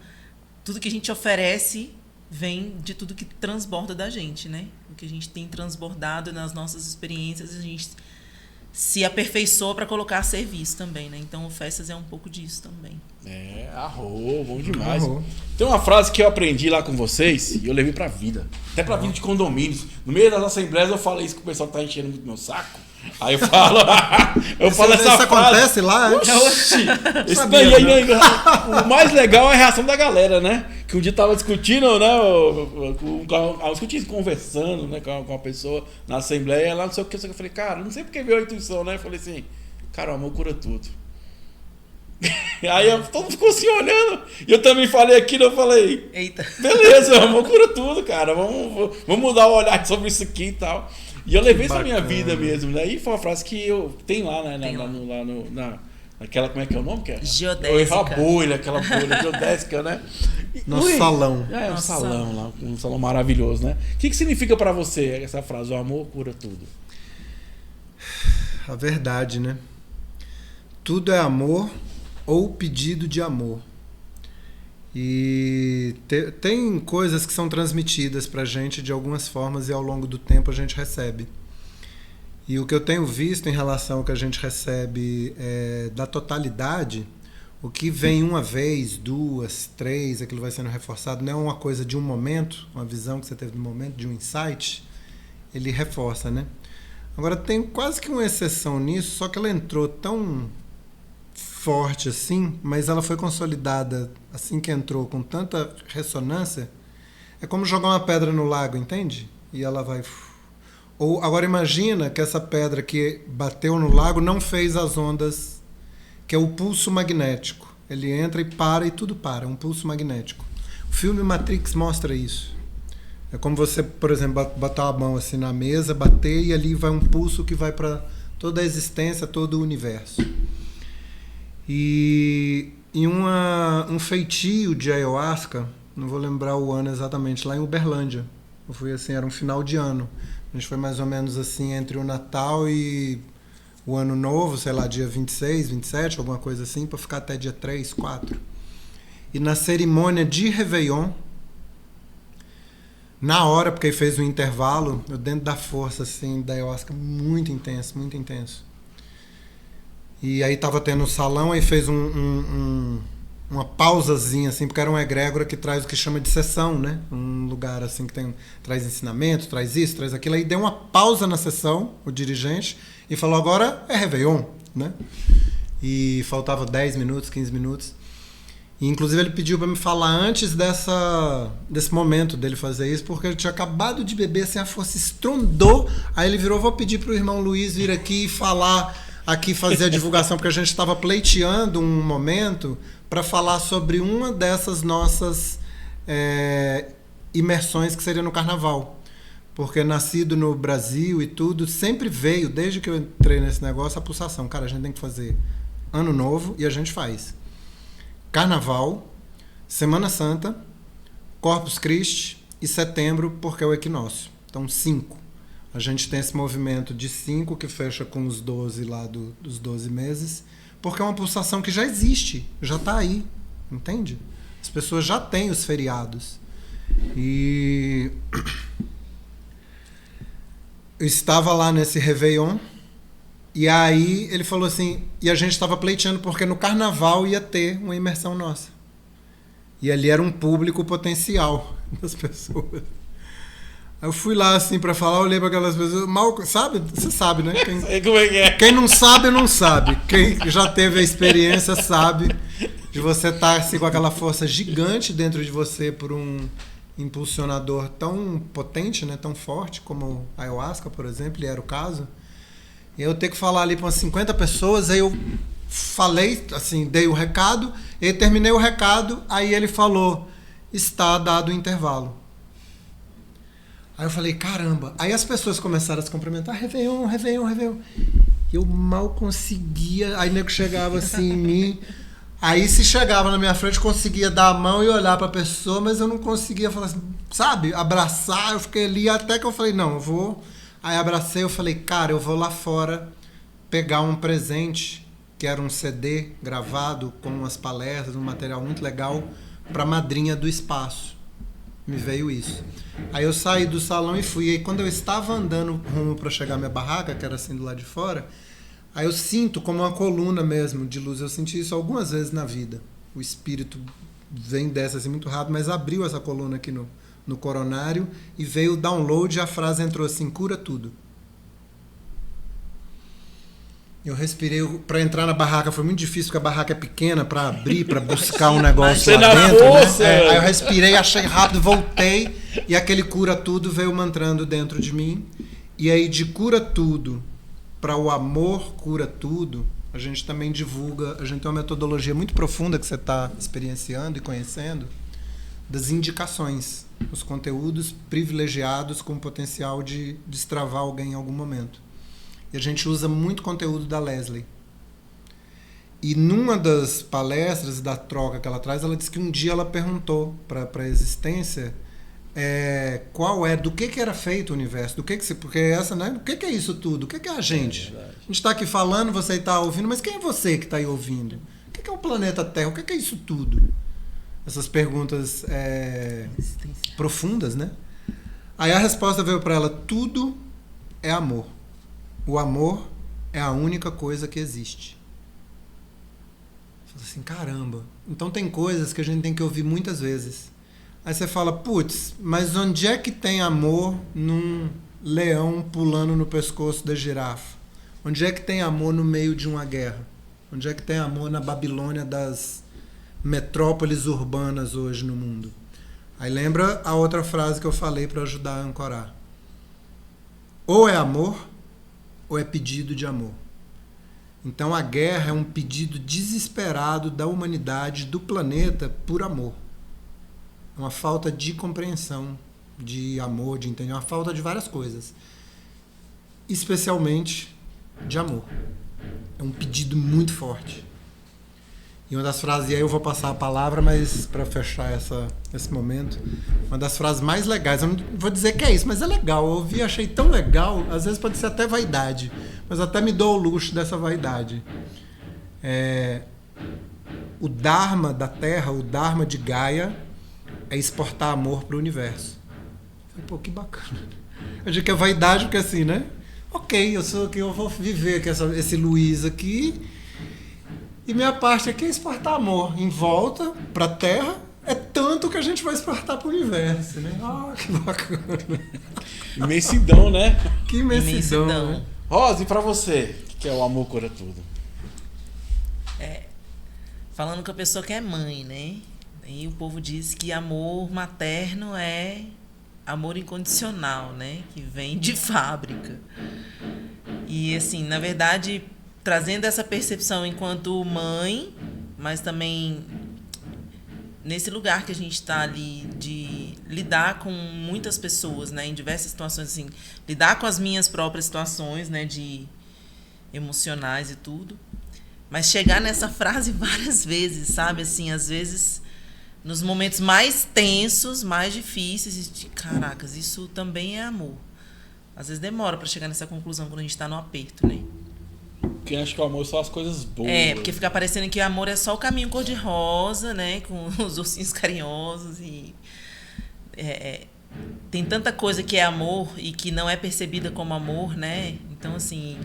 tudo que a gente oferece vem de tudo que transborda da gente, né? O que a gente tem transbordado nas nossas experiências, a gente se aperfeiçoa para colocar a serviço também, né? Então, o Festas é um pouco disso também. Bom demais. Tem uma frase que eu aprendi lá com vocês e eu levei pra vida. Até pra vida de condomínios. No meio das assembleias eu falei isso que o pessoal tá enchendo muito meu saco. Aí eu falo, falo essa frase. Isso acontece lá? Oxi! Isso daí aí, o mais legal é a reação da galera, né? Que um dia tava discutindo, né? Conversando, né, com a pessoa na assembleia, lá não sei o que. Eu falei, cara, não sei porque veio a intuição, né? Eu falei assim, cara, o amor cura tudo. Aí todo mundo ficou assim olhando. E eu também falei aquilo, eu falei, eita, beleza, o amor cura tudo, cara. Vamos mudar o olhar sobre isso aqui e tal. E eu levei isso na minha vida mesmo. Daí foi uma frase que eu tem lá, né? Naquela, como é que é o nome? Geodésica. Eu ia falar bolha, aquela bolha geodésica, né? Nosso salão. Um salão lá, um salão maravilhoso, né? O que significa pra você essa frase? O amor cura tudo. A verdade, né? Tudo é amor ou pedido de amor. E tem coisas que são transmitidas pra gente de algumas formas e ao longo do tempo a gente recebe. E o que eu tenho visto em relação ao que a gente recebe da totalidade, o que vem uma vez, duas, três, aquilo vai sendo reforçado, não é uma coisa de um momento, uma visão que você teve no momento, de um insight, ele reforça, né? Agora tem quase que uma exceção nisso, só que ela entrou tão forte assim, mas ela foi consolidada assim que entrou com tanta ressonância, é como jogar uma pedra no lago, entende? E ela vai... Ou agora imagina que essa pedra que bateu no lago não fez as ondas, que é o pulso magnético. Ele entra e tudo para, é um pulso magnético. O filme Matrix mostra isso. É como você, por exemplo, botar a mão assim na mesa, bater e ali vai um pulso que vai para toda a existência, todo o universo. E em um feitio de ayahuasca, não vou lembrar o ano exatamente, lá em Uberlândia. Eu fui assim, era um final de ano. A gente foi mais ou menos assim entre o Natal e o Ano Novo, sei lá, dia 26, 27, alguma coisa assim, para ficar até dia 3, 4. E na cerimônia de Réveillon, na hora, porque fez um intervalo, eu dentro da força assim, da ayahuasca, muito intenso, muito intenso. E aí tava tendo um salão, aí fez uma pausazinha, assim, porque era uma egrégora que traz o que chama de sessão, né? Um lugar assim que traz ensinamento, traz isso, traz aquilo. Aí deu uma pausa na sessão, o dirigente, e falou, agora é Réveillon, né? E faltava 10 minutos, 15 minutos. E, inclusive, ele pediu para me falar antes desse momento dele fazer isso, porque ele tinha acabado de beber, assim, a força estrondou. Aí ele virou, vou pedir pro irmão Luiz vir aqui e falar, aqui fazer a divulgação, porque a gente estava pleiteando um momento para falar sobre uma dessas nossas imersões que seria no Carnaval. Porque nascido no Brasil e tudo, sempre veio, desde que eu entrei nesse negócio, a pulsação. Cara, a gente tem que fazer Ano Novo e a gente faz Carnaval, Semana Santa, Corpus Christi e Setembro, porque é o equinócio. Então, 5. A gente tem esse movimento de 5 que fecha com os 12 lá dos 12 meses, porque é uma pulsação que já existe, já está aí, entende? As pessoas já têm os feriados. E eu estava lá nesse Réveillon, e aí ele falou assim, e a gente estava pleiteando porque no carnaval ia ter uma imersão nossa. E ali era um público potencial das pessoas. Aí eu fui lá assim pra falar, olhei pra aquelas pessoas, mal, sabe? Você sabe, né? Como é que é? Quem não sabe, não sabe. Quem já teve a experiência sabe de você estar assim, com aquela força gigante dentro de você por um impulsionador tão potente, né? Tão forte como a ayahuasca, por exemplo, e era o caso. E eu ter que falar ali para umas 50 pessoas, aí eu falei, assim, dei o recado, e terminei o recado, aí ele falou, está dado o intervalo. Aí eu falei, caramba. Aí as pessoas começaram a se cumprimentar, Réveillon, Réveillon, Réveillon. Eu mal conseguia, aí o nego chegava assim em mim, aí se chegava na minha frente, conseguia dar a mão e olhar pra pessoa, mas eu não conseguia falar assim, sabe, abraçar, eu fiquei ali até que eu falei, não, eu vou. Aí abracei, eu falei, cara, eu vou lá fora pegar um presente, que era um CD gravado com umas palestras, um material muito legal, pra madrinha do espaço. Me veio isso. Aí eu saí do salão e fui. E aí quando eu estava andando rumo para chegar à minha barraca, que era assim do lado de fora, aí eu sinto como uma coluna mesmo de luz. Eu senti isso algumas vezes na vida. O espírito vem dessa assim muito rápido, mas abriu essa coluna aqui no coronário e veio o download e a frase entrou assim, cura tudo. Eu respirei, para entrar na barraca foi muito difícil, porque a barraca é pequena para abrir, para buscar um negócio lá dentro, força, né? Aí eu respirei, achei rápido, voltei e aquele cura tudo veio mantrando dentro de mim. E aí de cura tudo para o amor cura tudo, a gente também divulga, a gente tem uma metodologia muito profunda que você está experienciando e conhecendo, das indicações, os conteúdos privilegiados com potencial de destravar alguém em algum momento. E a gente usa muito conteúdo da Leslie. E numa das palestras da troca que ela traz, ela disse que um dia ela perguntou para a existência qual é, do que era feito o universo, do que se, porque essa, né, o que é isso tudo, o que é a gente? A gente está aqui falando, você está ouvindo, mas quem é você que está aí ouvindo? O que é o planeta Terra? O que é isso tudo? Essas perguntas profundas, né? Aí a resposta veio para ela, tudo é amor. O amor é a única coisa que existe. Você fala assim, caramba. Então tem coisas que a gente tem que ouvir muitas vezes. Aí você fala, putz, mas onde é que tem amor num leão pulando no pescoço da girafa? Onde é que tem amor no meio de uma guerra? Onde é que tem amor na Babilônia das metrópoles urbanas hoje no mundo? Aí lembra a outra frase que eu falei para ajudar a ancorar. Ou é amor, ou é pedido de amor. Então a guerra é um pedido desesperado da humanidade, do planeta, por amor. É uma falta de compreensão, de amor, de entender, uma falta de várias coisas. Especialmente de amor. É um pedido muito forte. E uma das frases, e aí eu vou passar a palavra, mas para fechar esse momento, uma das frases mais legais, eu não vou dizer que é isso, mas é legal, eu ouvi, achei tão legal, às vezes pode ser até vaidade, mas até me dou o luxo dessa vaidade. O Dharma da Terra, o Dharma de Gaia, é exportar amor para o universo. Eu falei, pô, que bacana. Eu digo que é vaidade porque assim, né? Ok, eu vou viver com esse Luiz aqui, e minha parte aqui é exportar amor em volta para a Terra. É tanto que a gente vai exportar para o universo, né? Ah, que bacana. Imensidão, né? Que imensidão. Né? Rosa, e para você? O que é o amor cura tudo? Falando com a pessoa que é mãe, né? E o povo diz que amor materno é amor incondicional, né? Que vem de fábrica. E assim, na verdade, trazendo essa percepção enquanto mãe, mas também nesse lugar que a gente está ali de lidar com muitas pessoas, né, em diversas situações, assim, lidar com as minhas próprias situações, né, de emocionais e tudo, mas chegar nessa frase várias vezes, sabe, assim, às vezes nos momentos mais tensos, mais difíceis, de caracas, isso também é amor. Às vezes demora para chegar nessa conclusão quando a gente está no aperto, né? Quem acha que o amor é só as coisas boas. Porque fica parecendo que o amor é só o caminho cor-de-rosa, né? Com os ursinhos carinhosos e... tem tanta coisa que é amor e que não é percebida como amor, né? Então, assim,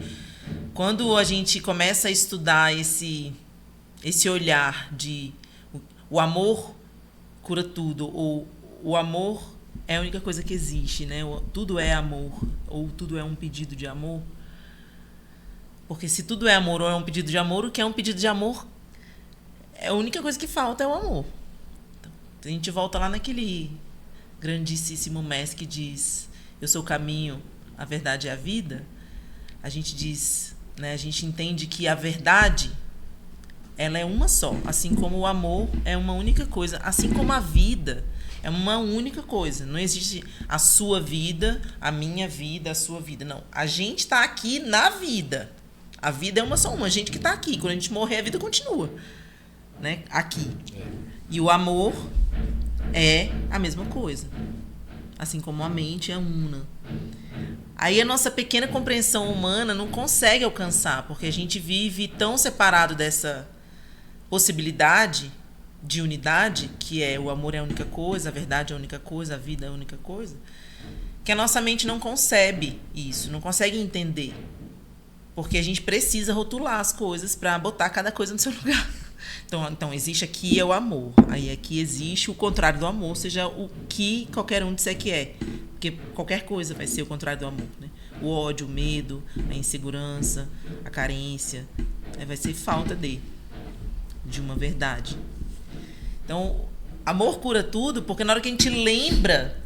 quando a gente começa a estudar esse olhar de o amor cura tudo, ou o amor é a única coisa que existe, né? Tudo é amor, ou tudo é um pedido de amor. Porque se tudo é amor ou é um pedido de amor, o que é um pedido de amor, a única coisa que falta é o amor. Então, a gente volta lá naquele grandíssimo mestre que diz: eu sou o caminho, a verdade é a vida. A gente diz, né, a gente entende que a verdade, ela é uma só, assim como o amor é uma única coisa, assim como a vida é uma única coisa. Não existe a sua vida, a minha vida, a sua vida. Não. A gente está aqui na vida. A vida é uma só uma. A gente que está aqui. Quando a gente morrer, a vida continua, né? Aqui. E o amor é a mesma coisa. Assim como a mente é una. Aí a nossa pequena compreensão humana não consegue alcançar, porque a gente vive tão separado dessa possibilidade de unidade, que é o amor é a única coisa, a verdade é a única coisa, a vida é a única coisa, que a nossa mente não concebe isso, não consegue entender. Porque a gente precisa rotular as coisas para botar cada coisa no seu lugar. Então, existe aqui é o amor. Aí aqui existe o contrário do amor, seja o que qualquer um disser que é. Porque qualquer coisa vai ser o contrário do amor, né? O ódio, o medo, a insegurança, a carência. Vai ser falta de uma verdade. Então, amor cura tudo, porque na hora que a gente lembra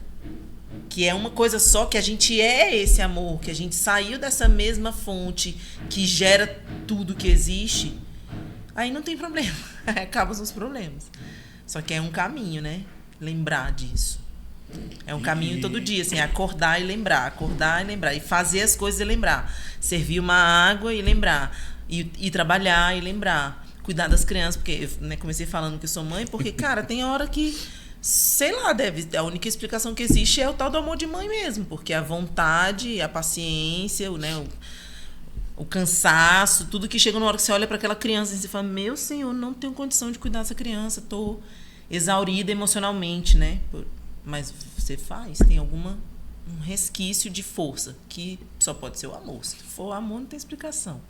que é uma coisa só, que a gente é esse amor, que a gente saiu dessa mesma fonte que gera tudo que existe, aí não tem problema. Acabam os problemas. Só que é um caminho, né? Lembrar disso. É um caminho todo dia, assim, acordar e lembrar, e fazer as coisas e lembrar. Servir uma água e lembrar. E trabalhar e lembrar. Cuidar das crianças, porque eu, né, comecei falando que eu sou mãe, porque, cara, tem hora que, sei lá, a única explicação que existe é o tal do amor de mãe mesmo, porque a vontade, a paciência, né, o cansaço, tudo que chega na hora que você olha para aquela criança e você fala: meu Senhor, não tenho condição de cuidar dessa criança, tô exaurida emocionalmente, né? Mas você faz, tem um resquício de força, que só pode ser o amor. Se for amor, não tem explicação.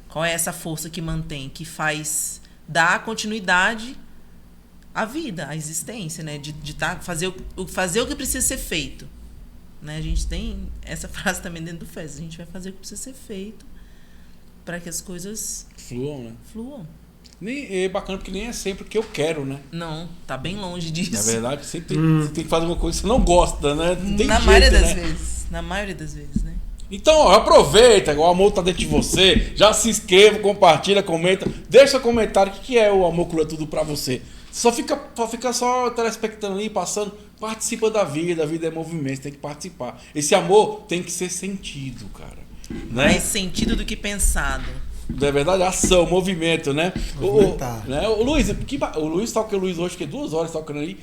Qual é essa força que mantém, que faz dar continuidade à vida, à existência, né? De fazer o que precisa ser feito. Né? A gente tem essa frase também dentro do FES: a gente vai fazer o que precisa ser feito para que as coisas fluam, né? Fluam. É bacana porque nem é sempre o que eu quero, né? Não, tá bem longe disso. Na verdade, você tem que fazer uma coisa que você não gosta, né? Não tem Na jeito, maioria das né? vezes. Na maioria das vezes, né? Então, ó, aproveita, o amor tá dentro de você. Já se inscreva, compartilha, comenta. Deixa seu comentário o que é o Amor Cura Tudo pra você. Só fica só telespectando ali, passando. Participa da vida. A vida é movimento, você tem que participar. Esse amor tem que ser sentido, cara. Né? Mais sentido do que pensado. É verdade, ação, movimento, né? O Luiz, o Luiz toca o Luiz hoje, fiquei 2 horas tocando aí.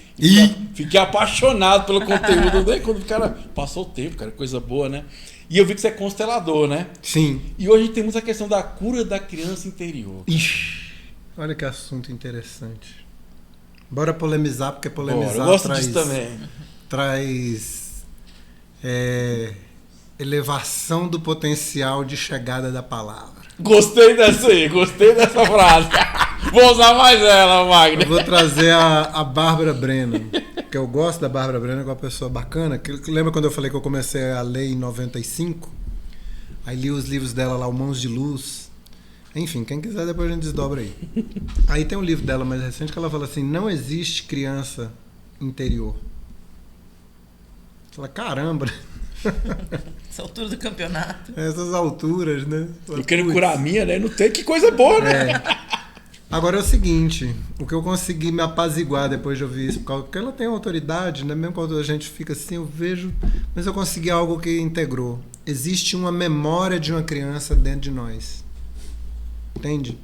Fiquei apaixonado pelo conteúdo, né? Quando o cara passou o tempo, cara, coisa boa, né? E eu vi que você é constelador, né? Sim. E hoje temos a questão da cura da criança interior. Ixi, olha que assunto interessante. Bora polemizar, porque polemizar eu gosto disso também. Traz elevação do potencial de chegada da palavra. Gostei dessa frase. Vou usar mais ela, Magno. Eu vou trazer a Bárbara Brennan, que eu gosto da Bárbara Brennan, que é uma pessoa bacana. Lembra quando eu falei que eu comecei a ler em 95? Aí li os livros dela lá, o Mãos de Luz. Enfim, quem quiser depois a gente desdobra aí. Aí tem um livro dela mais recente que ela fala assim: não existe criança interior. Você fala, caramba. Essa altura do campeonato. Essas alturas, né? Eu quero curar a minha, né? Não tem, que coisa boa, né? Agora é o seguinte, o que eu consegui me apaziguar depois de ouvir isso, porque ela tem autoridade, né? Mesmo quando a gente fica assim, eu vejo, mas eu consegui algo que integrou. Existe uma memória de uma criança dentro de nós. Entende?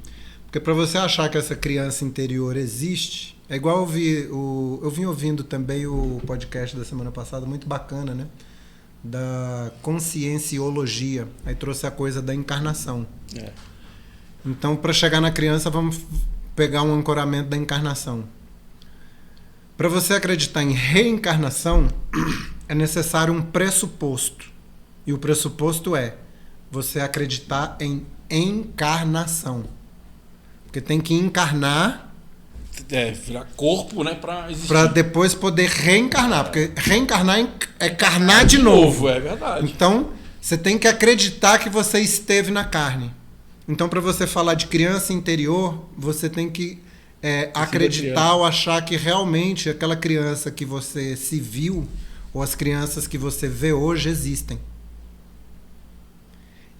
Porque para você achar que essa criança interior existe, é igual eu vim ouvindo também o podcast da semana passada, muito bacana, né? Da conscienciologia. Aí trouxe a coisa da encarnação. Então, para chegar na criança, vamos pegar um ancoramento da encarnação. Para você acreditar em reencarnação, é necessário um pressuposto. E o pressuposto é você acreditar em encarnação. Porque tem que encarnar... virar corpo, né, para existir. Para depois poder reencarnar. Porque reencarnar é carnar de novo. É verdade. Então, você tem que acreditar que você esteve na carne. Então, para você falar de criança interior, você tem que acreditar ou achar que realmente aquela criança que você se viu, ou as crianças que você vê hoje, existem.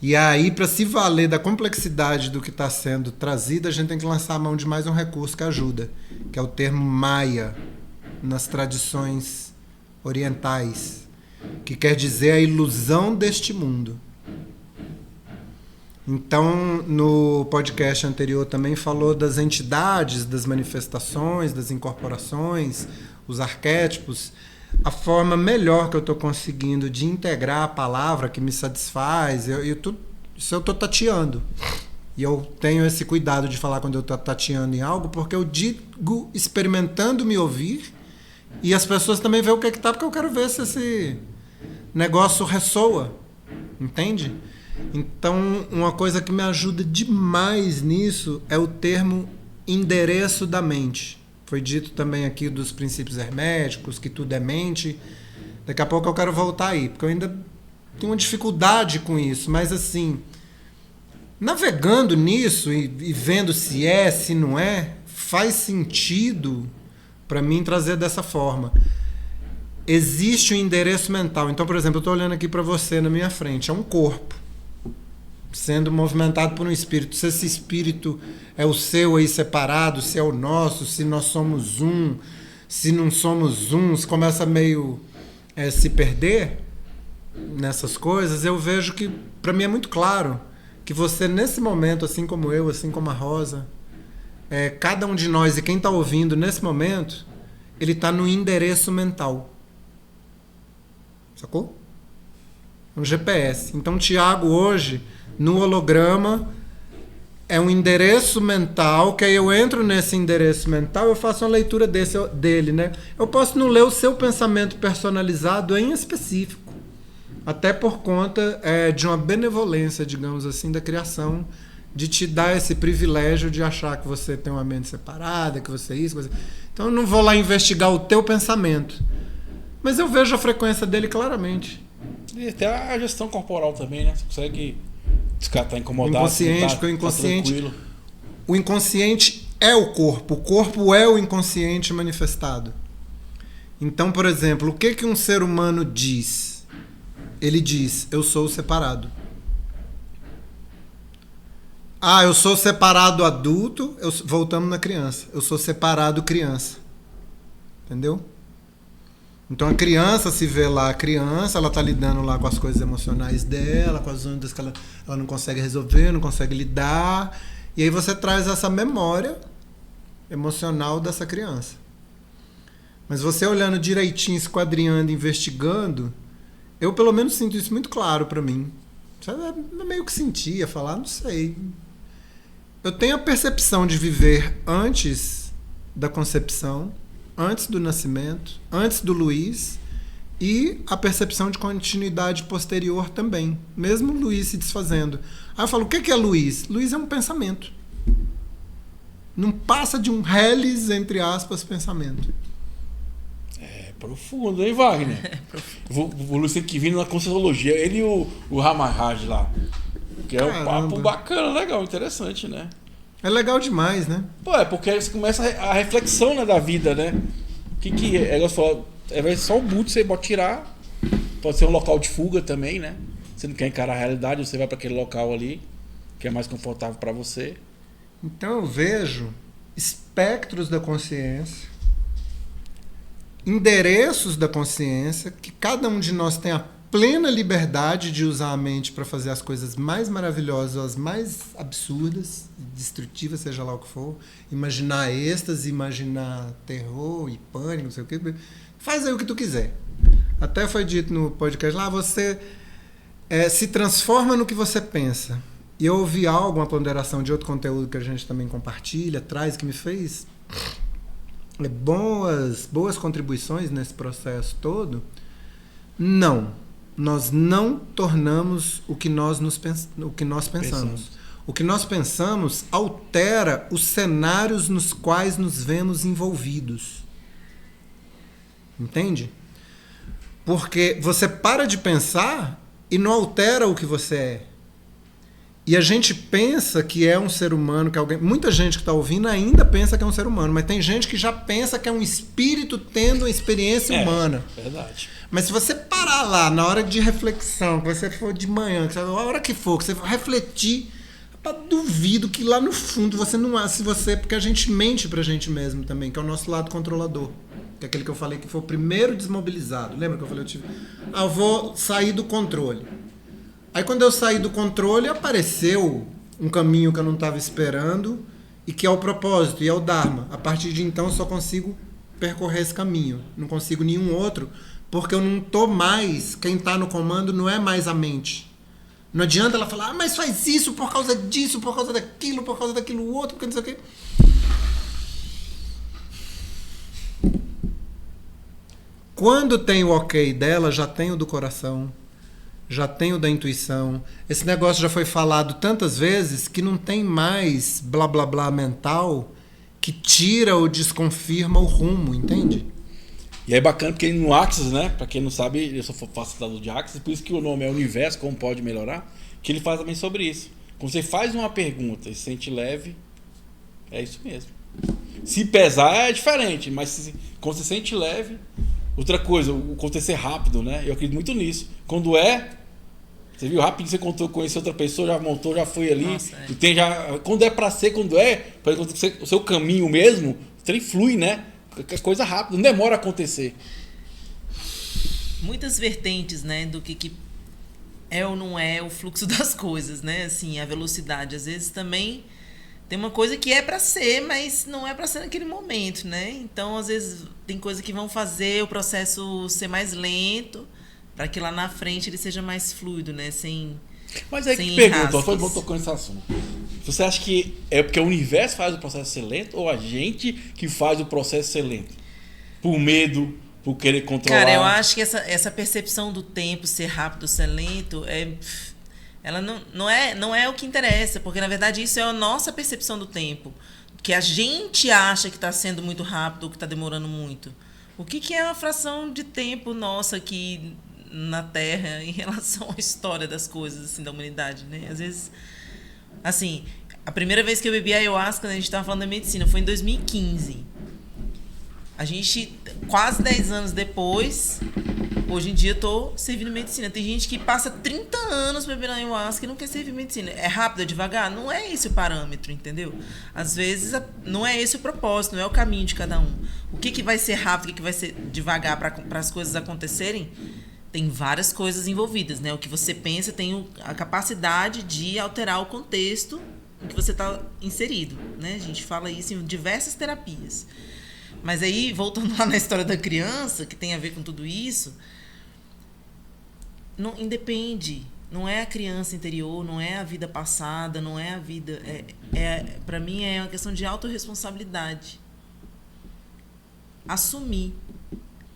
E aí, para se valer da complexidade do que está sendo trazido, a gente tem que lançar a mão de mais um recurso que ajuda, que é o termo Maya, nas tradições orientais, que quer dizer a ilusão deste mundo. Então, no podcast anterior também falou das entidades, das manifestações, das incorporações, os arquétipos. A forma melhor que eu estou conseguindo de integrar a palavra que me satisfaz, isso eu estou tateando. E eu tenho esse cuidado de falar quando eu estou tateando em algo, porque eu digo experimentando me ouvir, e as pessoas também veem o que está, porque eu quero ver se esse negócio ressoa. Entende? Então, uma coisa que me ajuda demais nisso é o termo endereço da mente. Foi dito também aqui dos princípios herméticos, que tudo é mente. Daqui a pouco eu quero voltar aí, porque eu ainda tenho uma dificuldade com isso. Mas assim, navegando nisso e vendo se é, se não é, faz sentido para mim trazer dessa forma. Existe um endereço mental. Então, por exemplo, eu estou olhando aqui para você na minha frente. É um corpo sendo movimentado por um espírito. Se esse espírito é o seu aí separado, se é o nosso, se nós somos um, se não somos um, se começa meio se perder nessas coisas, eu vejo que, para mim é muito claro, que você nesse momento, assim como eu, assim como a Rosa, cada um de nós e quem está ouvindo nesse momento, ele está no endereço mental. Sacou? Um GPS. Então, Tiago hoje, no holograma, é um endereço mental, que aí eu entro nesse endereço mental, eu faço uma leitura dele, né? Eu posso não ler o seu pensamento personalizado em específico, até por conta de uma benevolência, digamos assim, da criação, de te dar esse privilégio de achar que você tem uma mente separada, que você é isso, que você... Então eu não vou lá investigar o teu pensamento, mas eu vejo a frequência dele claramente. E até a gestão corporal também, né? Você consegue... Esse cara tá incomodado. Inconsciente, porque o inconsciente... O inconsciente é o corpo é o inconsciente manifestado. Então, por exemplo, o que um ser humano diz? Ele diz, eu sou separado. Ah, eu sou separado adulto, voltamos na criança. Eu sou separado criança. Entendeu? Então a criança se vê lá, a criança, ela tá lidando lá com as coisas emocionais dela, com as ondas que ela não consegue resolver, não consegue lidar. E aí você traz essa memória emocional dessa criança. Mas você olhando direitinho, esquadrinhando, investigando, eu pelo menos sinto isso muito claro para mim. Eu meio que sentia, falar, não sei. Eu tenho a percepção de viver antes da concepção, antes do nascimento, antes do Luiz, e a percepção de continuidade posterior também, mesmo Luiz se desfazendo. Aí eu falo, o que é Luiz? Luiz é um pensamento. Não passa de um reles, entre aspas, pensamento. É profundo, hein, Wagner? O Luiz tem que vir na Conscienciologia, ele e o Ramaraj lá. Que é um papo bacana, legal, interessante, né? É legal demais, né? Pô, porque aí você começa a reflexão, né, da vida, né? O que é? É só o boot, você pode tirar. Pode ser um local de fuga também, né? Você não quer encarar a realidade, você vai para aquele local ali, que é mais confortável para você. Então eu vejo espectros da consciência, endereços da consciência, que cada um de nós tem a plena liberdade de usar a mente para fazer as coisas mais maravilhosas, as mais absurdas, destrutivas, seja lá o que for. Imaginar êxtase, imaginar terror e pânico, não sei o que. Faz aí o que tu quiser. Até foi dito no podcast lá, você se transforma no que você pensa. E eu ouvi algo, uma ponderação de outro conteúdo que a gente também compartilha, traz, que me fez boas contribuições nesse processo todo, não. Nós não tornamos o que nós pensamos. O que nós pensamos altera os cenários nos quais nos vemos envolvidos. Entende? Porque você para de pensar e não altera o que você é. E a gente pensa que é um ser humano, que alguém. Muita gente que está ouvindo ainda pensa que é um ser humano, mas tem gente que já pensa que é um espírito tendo uma experiência humana. Verdade. Mas se você parar lá na hora de reflexão, que você for de manhã, que a hora que for, que você for refletir, duvido que lá no fundo você não se você. Porque a gente mente pra gente mesmo também, que é o nosso lado controlador. Que é aquele que eu falei que foi o primeiro desmobilizado. Lembra que eu falei? Eu vou sair do controle. Aí quando eu saí do controle, apareceu um caminho que eu não estava esperando e que é o propósito, e é o Dharma. A partir de então eu só consigo percorrer esse caminho. Não consigo nenhum outro, porque eu não tô mais, quem está no comando não é mais a mente. Não adianta ela falar, mas faz isso por causa disso, por causa daquilo outro, porque não sei o quê. Quando tem o ok dela, já tem o do coração. Já tenho da intuição. Esse negócio já foi falado tantas vezes que não tem mais blá blá blá mental que tira ou desconfirma o rumo, entende? E é bacana porque no Axis, né? Pra quem não sabe, eu sou facilitador de Axis, por isso que o nome é Universo, como pode melhorar, que ele faz também sobre isso. Quando você faz uma pergunta e se sente leve, é isso mesmo. Se pesar é diferente, mas quando você se sente leve. Outra coisa, o acontecer rápido, né? Eu acredito muito nisso. Quando você viu rápido que você conheceu outra pessoa, já montou, já foi ali. Nossa, e tem já. Quando é pra ser, para acontecer o seu caminho mesmo, o trem flui, né? Coisa rápida, não demora a acontecer. Muitas vertentes, né, do que é ou não é o fluxo das coisas, né? Assim, a velocidade. Às vezes também tem uma coisa que é pra ser, mas não é pra ser naquele momento, né? Então, às vezes, tem coisas que vão fazer o processo ser mais lento, para que lá na frente ele seja mais fluido, né? Mas aí sem que pergunta, rasques. foi bom tocando nesse assunto. Você acha que é porque o universo faz o processo ser lento ou a gente que faz o processo ser lento? Por medo, por querer controlar? Cara, eu acho que essa percepção do tempo ser rápido, ser lento, ela não é o que interessa, porque na verdade isso é a nossa percepção do tempo. Que a gente acha que está sendo muito rápido ou que está demorando muito. O que é uma fração de tempo nossa aqui na Terra em relação à história das coisas, assim, da humanidade, né? Às vezes, assim, a primeira vez que eu bebi ayahuasca, né, a gente estava falando da medicina, foi em 2015. A gente, quase 10 anos depois, hoje em dia eu tô servindo medicina. Tem gente que passa 30 anos bebendo ayahuasca e não quer servir medicina. É rápido, é devagar? Não é esse o parâmetro, entendeu? Às vezes não é esse o propósito, não é o caminho de cada um. O que vai ser rápido, o que vai ser devagar para as coisas acontecerem? Tem várias coisas envolvidas, né? O que você pensa tem a capacidade de alterar o contexto em que você está inserido, né? A gente fala isso em diversas terapias. Mas aí, voltando lá na história da criança, que tem a ver com tudo isso, não independe. Não é a criança interior, não é a vida passada, não é a vida... para mim, é uma questão de autorresponsabilidade. Assumir.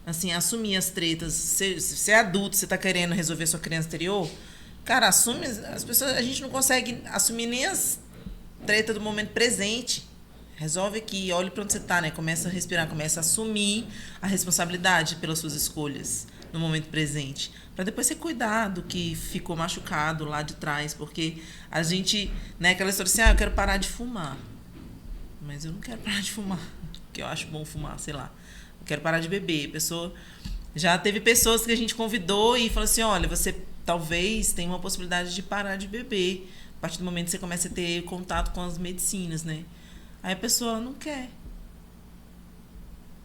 Assim, assumir as tretas. Se é adulto, você está querendo resolver sua criança interior, cara, assume. As pessoas, a gente não consegue assumir nem as tretas do momento presente. Resolve aqui, olhe para onde você está, né? Começa a respirar, começa a assumir a responsabilidade pelas suas escolhas no momento presente. Para depois você cuidar do que ficou machucado lá de trás. Porque a gente, né, aquela história assim, eu quero parar de fumar. Mas eu não quero parar de fumar, porque eu acho bom fumar, sei lá. Eu quero parar de beber. Já teve pessoas que a gente convidou e falou assim, olha, você talvez tenha uma possibilidade de parar de beber. A partir do momento que você começa a ter contato com as medicinas, né? Aí a pessoa não quer.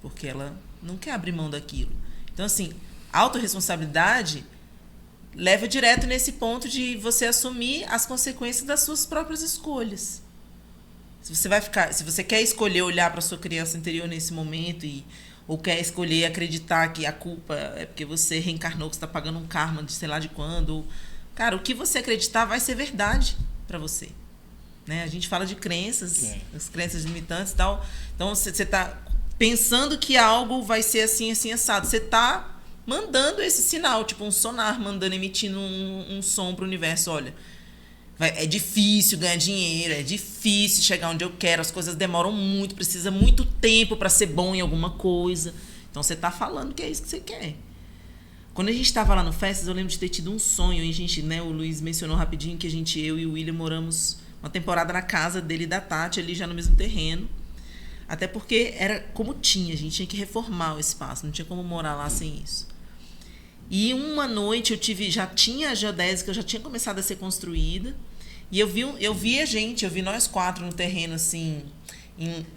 Porque ela não quer abrir mão daquilo. Então, assim, autorresponsabilidade leva direto nesse ponto de você assumir as consequências das suas próprias escolhas. Se você quer escolher olhar para a sua criança interior nesse momento ou quer escolher acreditar que a culpa é porque você reencarnou, que você está pagando um karma de sei lá de quando. Cara, o que você acreditar vai ser verdade para você. Né? A gente fala de crenças, as crenças limitantes e tal. Então, você está pensando que algo vai ser assim, assim, assado. Você tá mandando esse sinal, tipo um sonar, emitindo um som pro universo. Olha, é difícil ganhar dinheiro, é difícil chegar onde eu quero, as coisas demoram muito, precisa muito tempo para ser bom em alguma coisa. Então você tá falando que é isso que você quer. Quando a gente estava lá no Festas, eu lembro de ter tido um sonho, e a gente, né, o Luiz mencionou rapidinho que eu e o William moramos uma temporada na casa dele e da Tati, ali já no mesmo terreno. Até porque era como tinha, a gente tinha que reformar o espaço, não tinha como morar lá sem isso. E uma noite já tinha a geodésica, já tinha começado a ser construída, e eu vi nós 4 no terreno, assim,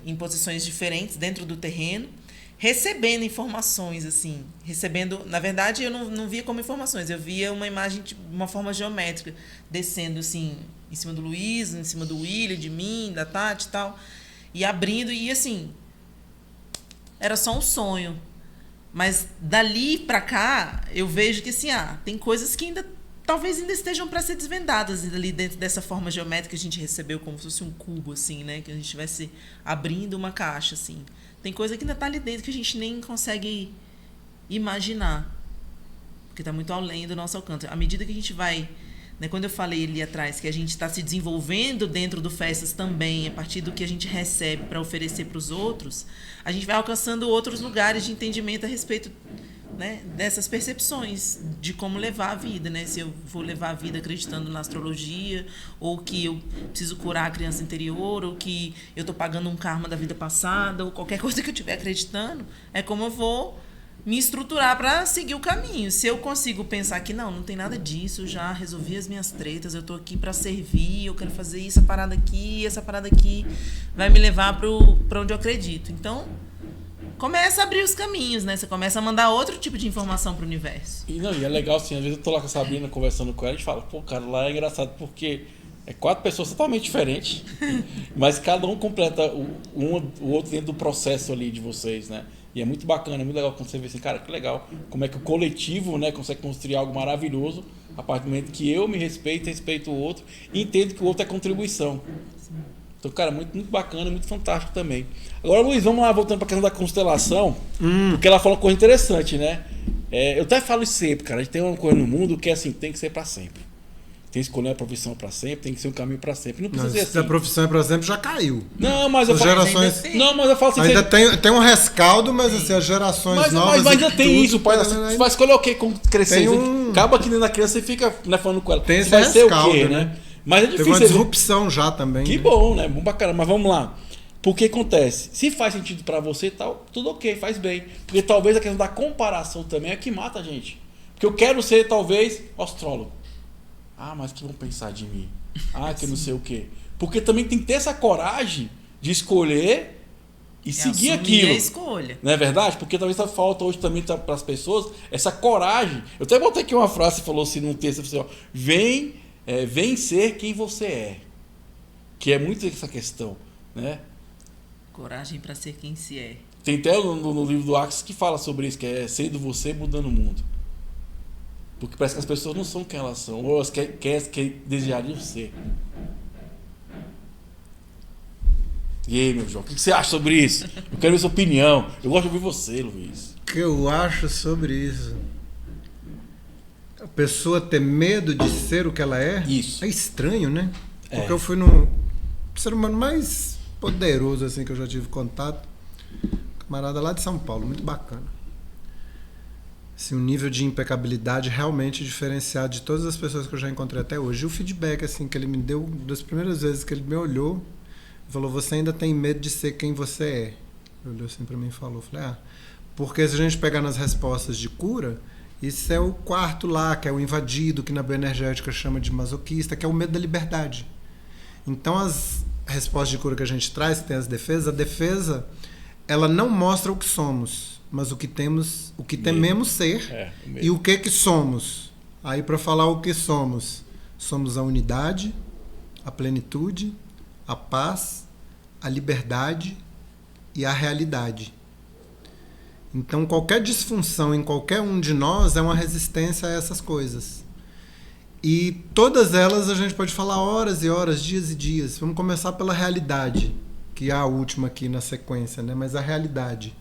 em posições diferentes dentro do terreno, recebendo informações, assim, na verdade eu não via como informações, eu via uma imagem de uma forma geométrica, descendo, assim, em cima do Luiz, em cima do William, de mim, da Tati e tal, e abrindo, e assim, era só um sonho. Mas dali pra cá, eu vejo que assim, tem coisas que talvez ainda estejam para ser desvendadas ali dentro dessa forma geométrica que a gente recebeu, como se fosse um cubo, assim, né? Que a gente estivesse abrindo uma caixa, assim. Tem coisa que ainda tá ali dentro que a gente nem consegue imaginar. Porque tá muito além do nosso alcance. À medida que a gente vai... Né, quando eu falei ali atrás que a gente está se desenvolvendo dentro do Festas também, a partir do que a gente recebe para oferecer para os outros, a gente vai alcançando outros lugares de entendimento a respeito, né, dessas percepções de como levar a vida, né? Se eu vou levar a vida acreditando na astrologia, ou que eu preciso curar a criança interior, ou que eu estou pagando um karma da vida passada, ou qualquer coisa que eu estiver acreditando, é como eu vou me estruturar para seguir o caminho. Se eu consigo pensar que não tem nada disso, eu já resolvi as minhas tretas, eu tô aqui para servir, eu quero fazer isso, essa parada aqui vai me levar para onde eu acredito. Então, começa a abrir os caminhos, né? Você começa a mandar outro tipo de informação pro universo. E é legal assim, às vezes eu tô lá com a Sabrina conversando com ela e a gente fala, pô, cara, lá é engraçado porque é 4 pessoas totalmente diferentes, mas cada um completa o outro dentro do processo ali de vocês, né? E é muito bacana, é muito legal quando você vê assim, cara, que legal, como é que o coletivo, né, consegue construir algo maravilhoso a partir do momento que eu me respeito o outro e entendo que o outro é contribuição. Então, cara, muito, muito bacana, muito fantástico também. Agora, Luiz, vamos lá, voltando para a questão da constelação, porque ela falou uma coisa interessante, né? Eu até falo isso sempre, cara, a gente tem uma coisa no mundo que é assim, tem que ser para sempre. Tem que escolher a profissão para sempre, tem que ser um caminho para sempre. Não precisa ser assim. Se a profissão é para sempre, já caiu. Não, mas eu falo gerações... Não, mas eu falo assim... Ainda tem um rescaldo, mas assim, as gerações novas... Mas ainda tem tudo, isso, pai. Você vai escolher o quê? Como crescer? Acaba que dentro da criança e fica, né, falando com ela. Tem esse vai rescaldo, ser o quê, né? Mas é difícil. Teve uma disrupção já também. Que bom, né? Bom bacana. Mas vamos lá. Porque acontece? Se faz sentido para você e tal, tudo ok, faz bem. Porque talvez a questão da comparação também é que mata a gente. Porque eu quero ser, talvez, astrólogo. Mas que vão pensar de mim? Que não sei o quê. Porque também tem que ter essa coragem de escolher e seguir aquilo. A escolha. Não é verdade? Porque talvez falta hoje também para as pessoas essa coragem. Eu até botei aqui uma frase que falou assim num texto, assim, ó, vem ser quem você é. Que é muito essa questão, né? Coragem para ser quem se é. Tem até no livro do Axis que fala sobre isso, que é sendo você mudando o mundo. Porque parece que as pessoas não são quem elas são, ou elas quem desejariam ser. E aí, meu João, o que você acha sobre isso? Eu quero ver sua opinião. Eu gosto de ouvir você, Luiz. O que eu acho sobre isso? A pessoa ter medo de ser o que ela é? Isso. É estranho, né? Porque eu fui no ser humano mais poderoso assim que eu já tive contato. Camarada lá de São Paulo, muito bacana. Assim, um nível de impecabilidade realmente diferenciado de todas as pessoas que eu já encontrei até hoje. E o feedback assim, que ele me deu, das primeiras vezes que ele me olhou, falou, você ainda tem medo de ser quem você é. Ele olhou assim pra mim e falou, falei, porque se a gente pegar nas respostas de cura, isso é o quarto lá, que é o invadido, que na bioenergética chama de masoquista, que é o medo da liberdade. Então as respostas de cura que a gente traz, que tem as defesas, a defesa, ela não mostra o que somos, mas o que temos, o que tememos ser e o que somos. Aí para falar o que somos a unidade, a plenitude, a paz, a liberdade e a realidade. Então qualquer disfunção em qualquer um de nós é uma resistência a essas coisas. E todas elas a gente pode falar horas e horas, dias e dias. Vamos começar pela realidade. que é a última aqui na sequência, né? Mas a realidade.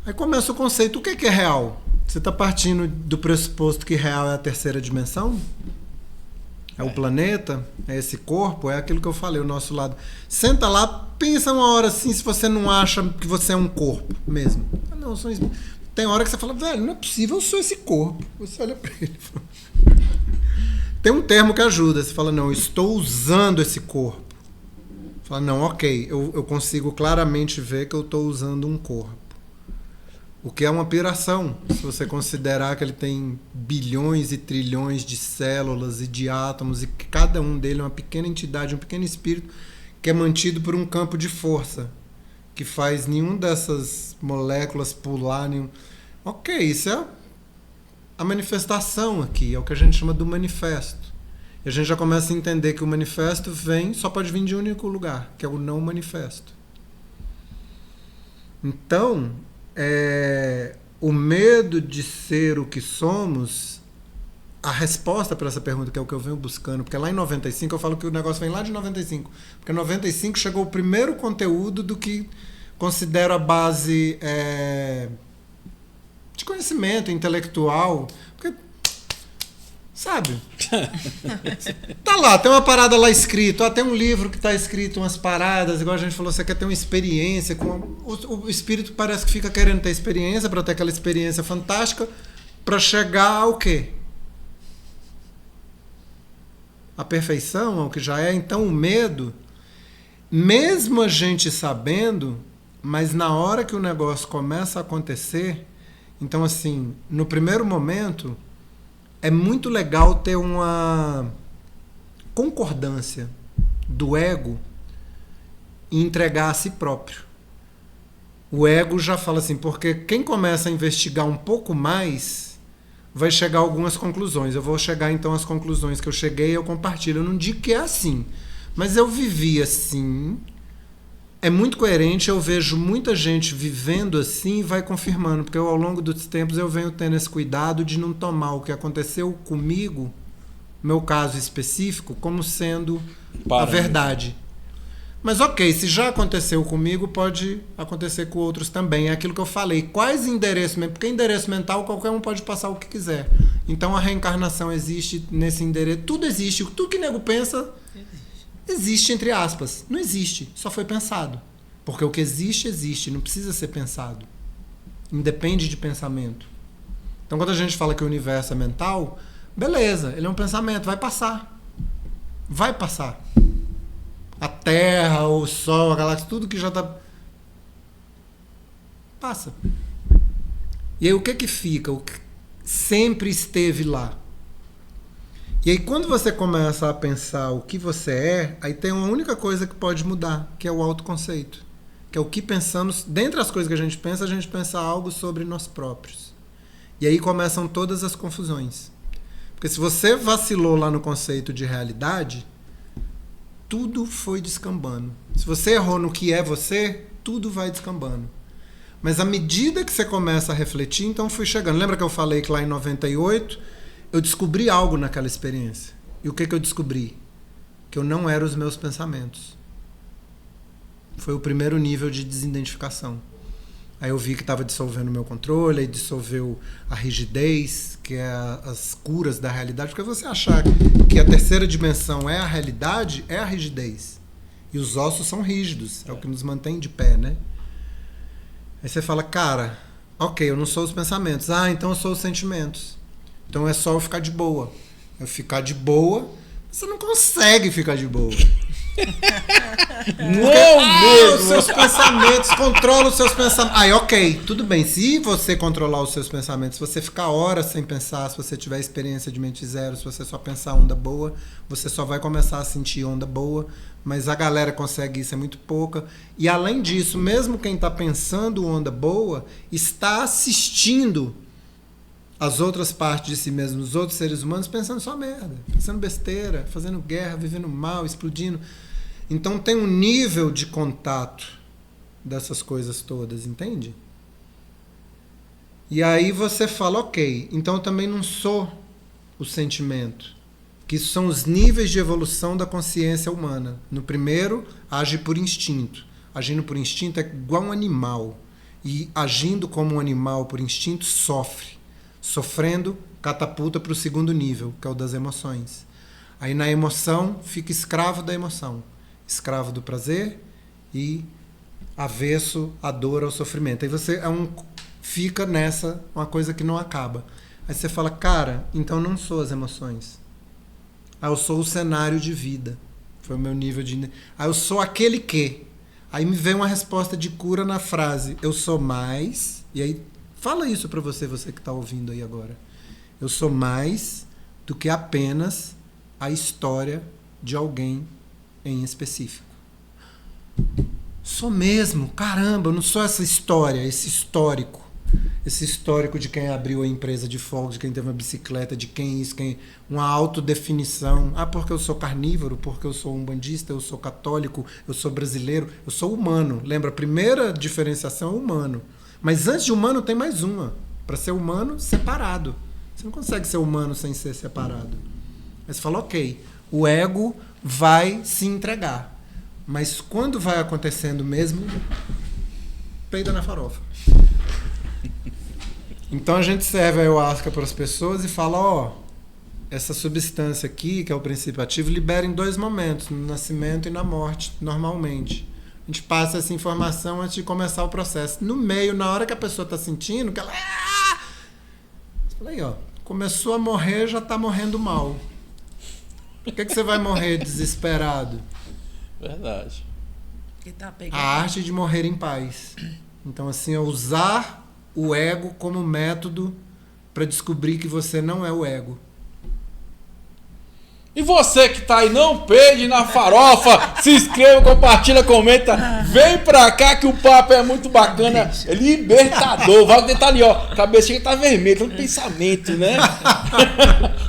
Aí começa o conceito, o que é real? Você está partindo do pressuposto que real é a terceira dimensão? É o planeta? É esse corpo? É aquilo que eu falei, o nosso lado. Senta lá, pensa uma hora assim, se você não acha que você é um corpo mesmo. Não, tem hora que você fala, velho, não é possível, eu sou esse corpo. Você olha pra ele. Tem um termo que ajuda. Você fala, não, eu estou usando esse corpo. Fala, não, ok, eu consigo claramente ver que eu estou usando um corpo. O que é uma piração, se você considerar que ele tem bilhões e trilhões de células e de átomos, e que cada um dele é uma pequena entidade, um pequeno espírito, que é mantido por um campo de força, que faz nenhum dessas moléculas pular. Ok, isso é a manifestação aqui, é o que a gente chama do manifesto. E a gente já começa a entender que o manifesto só pode vir de um único lugar, que é o não manifesto. Então, o medo de ser o que somos, a resposta para essa pergunta, que é o que eu venho buscando, porque lá em 95, eu falo que o negócio vem lá de 95, porque em 95 chegou o primeiro conteúdo do que considero a base de conhecimento intelectual, porque, sabe, tá lá, tem uma parada lá escrito, tem um livro que tá escrito umas paradas, igual a gente falou, você quer ter uma experiência, o espírito parece que fica querendo ter experiência, para ter aquela experiência fantástica, para chegar ao quê? A perfeição, ao que já é. Então o medo, mesmo a gente sabendo, mas na hora que o negócio começa a acontecer, então assim, no primeiro momento, é muito legal ter uma concordância do ego e entregar a si próprio. O ego já fala assim, porque quem começa a investigar um pouco mais vai chegar a algumas conclusões. Eu vou chegar então às conclusões que eu cheguei e eu compartilho. Eu não digo que é assim, mas eu vivi assim. É muito coerente, eu vejo muita gente vivendo assim e vai confirmando, porque ao longo dos tempos eu venho tendo esse cuidado de não tomar o que aconteceu comigo, meu caso específico, como sendo a verdade. Mas ok, se já aconteceu comigo, pode acontecer com outros também. É aquilo que eu falei. Quais endereços? Porque endereço mental qualquer um pode passar o que quiser. Então a reencarnação existe nesse endereço. Tudo existe. Tudo que nego pensa existe, entre aspas. Não existe. Só foi pensado. Porque o que existe, existe. Não precisa ser pensado. Independe de pensamento. Então quando a gente fala que o universo é mental, beleza, ele é um pensamento. Vai passar. Vai passar. A Terra, o Sol, a galáxia, tudo que já está... Passa. E aí o que fica? O que sempre esteve lá. E aí quando você começa a pensar o que você é, aí tem uma única coisa que pode mudar, que é o autoconceito. Que é o que pensamos... Dentre as coisas que a gente pensa algo sobre nós próprios. E aí começam todas as confusões. Porque se você vacilou lá no conceito de realidade... tudo foi descambando. Se você errou no que é você, tudo vai descambando. Mas à medida que você começa a refletir, então fui chegando. Lembra que eu falei que lá em 98 eu descobri algo naquela experiência? E o que eu descobri? Que eu não era os meus pensamentos. Foi o primeiro nível de desidentificação. Aí eu vi que estava dissolvendo o meu controle, aí dissolveu a rigidez, que é as curas da realidade. Porque você achar que a terceira dimensão é a realidade, é a rigidez. E os ossos são rígidos, é o que nos mantém de pé, né? Aí você fala, cara, ok, eu não sou os pensamentos. Ah, então eu sou os sentimentos. Então é só eu ficar de boa. Eu ficar de boa, você não consegue ficar de boa. Os seus pensamentos, controla os seus pensamentos. Aí, ok, tudo bem. Se você controlar os seus pensamentos, se você ficar horas sem pensar, se você tiver experiência de mente zero, se você só pensar onda boa, você só vai começar a sentir onda boa. Mas a galera consegue isso, é muito pouca. E além disso, mesmo quem está pensando onda boa, está assistindo as outras partes de si mesmo, os outros seres humanos, pensando só merda, pensando besteira, fazendo guerra, vivendo mal, explodindo. Então tem um nível de contato dessas coisas todas, entende? E aí você fala, ok, então eu também não sou o sentimento. que são os níveis de evolução da consciência humana. No primeiro, age por instinto. Agindo por instinto é igual um animal. E agindo como um animal por instinto, sofre. Sofrendo, catapulta para o segundo nível, que é o das emoções. Aí na emoção, fica escravo da emoção. Escravo do prazer e avesso à dor, ao sofrimento. Aí você fica nessa, uma coisa que não acaba. Aí você fala, cara, então não sou as emoções. Eu sou o cenário de vida. Foi o meu nível de... Eu sou aquele que... Aí me vem uma resposta de cura na frase, eu sou mais... E aí, fala isso pra você que tá ouvindo aí agora. Eu sou mais do que apenas a história de alguém em específico. Sou mesmo, caramba, eu não sou essa história, esse histórico de quem abriu a empresa de fogos, de quem teve uma bicicleta, de quem isso, quem... Uma autodefinição. Porque eu sou carnívoro, porque eu sou umbandista, eu sou católico, eu sou brasileiro, eu sou humano. Lembra, a primeira diferenciação é humano. Mas antes de humano tem mais uma. Para ser humano, separado. Você não consegue ser humano sem ser separado. Aí você fala, ok, o ego vai se entregar. Mas quando vai acontecendo mesmo, peida na farofa. Então a gente serve a ayahuasca para as pessoas e fala, essa substância aqui, que é o princípio ativo, libera em 2 momentos, no nascimento e na morte, normalmente. A gente passa essa informação antes de começar o processo. No meio, na hora que a pessoa está sentindo, que ela... Você fala aí, começou a morrer, já está morrendo mal. Por que você vai morrer desesperado? Verdade. A arte de morrer em paz. Então, assim, é usar o ego como método para descobrir que você não é o ego. E você que tá aí, não perde na farofa, se inscreva, compartilha, comenta, vem pra cá que o papo é muito bacana, é libertador. Vai tentar ali, cabecinha tá vermelha, tanto pensamento, né?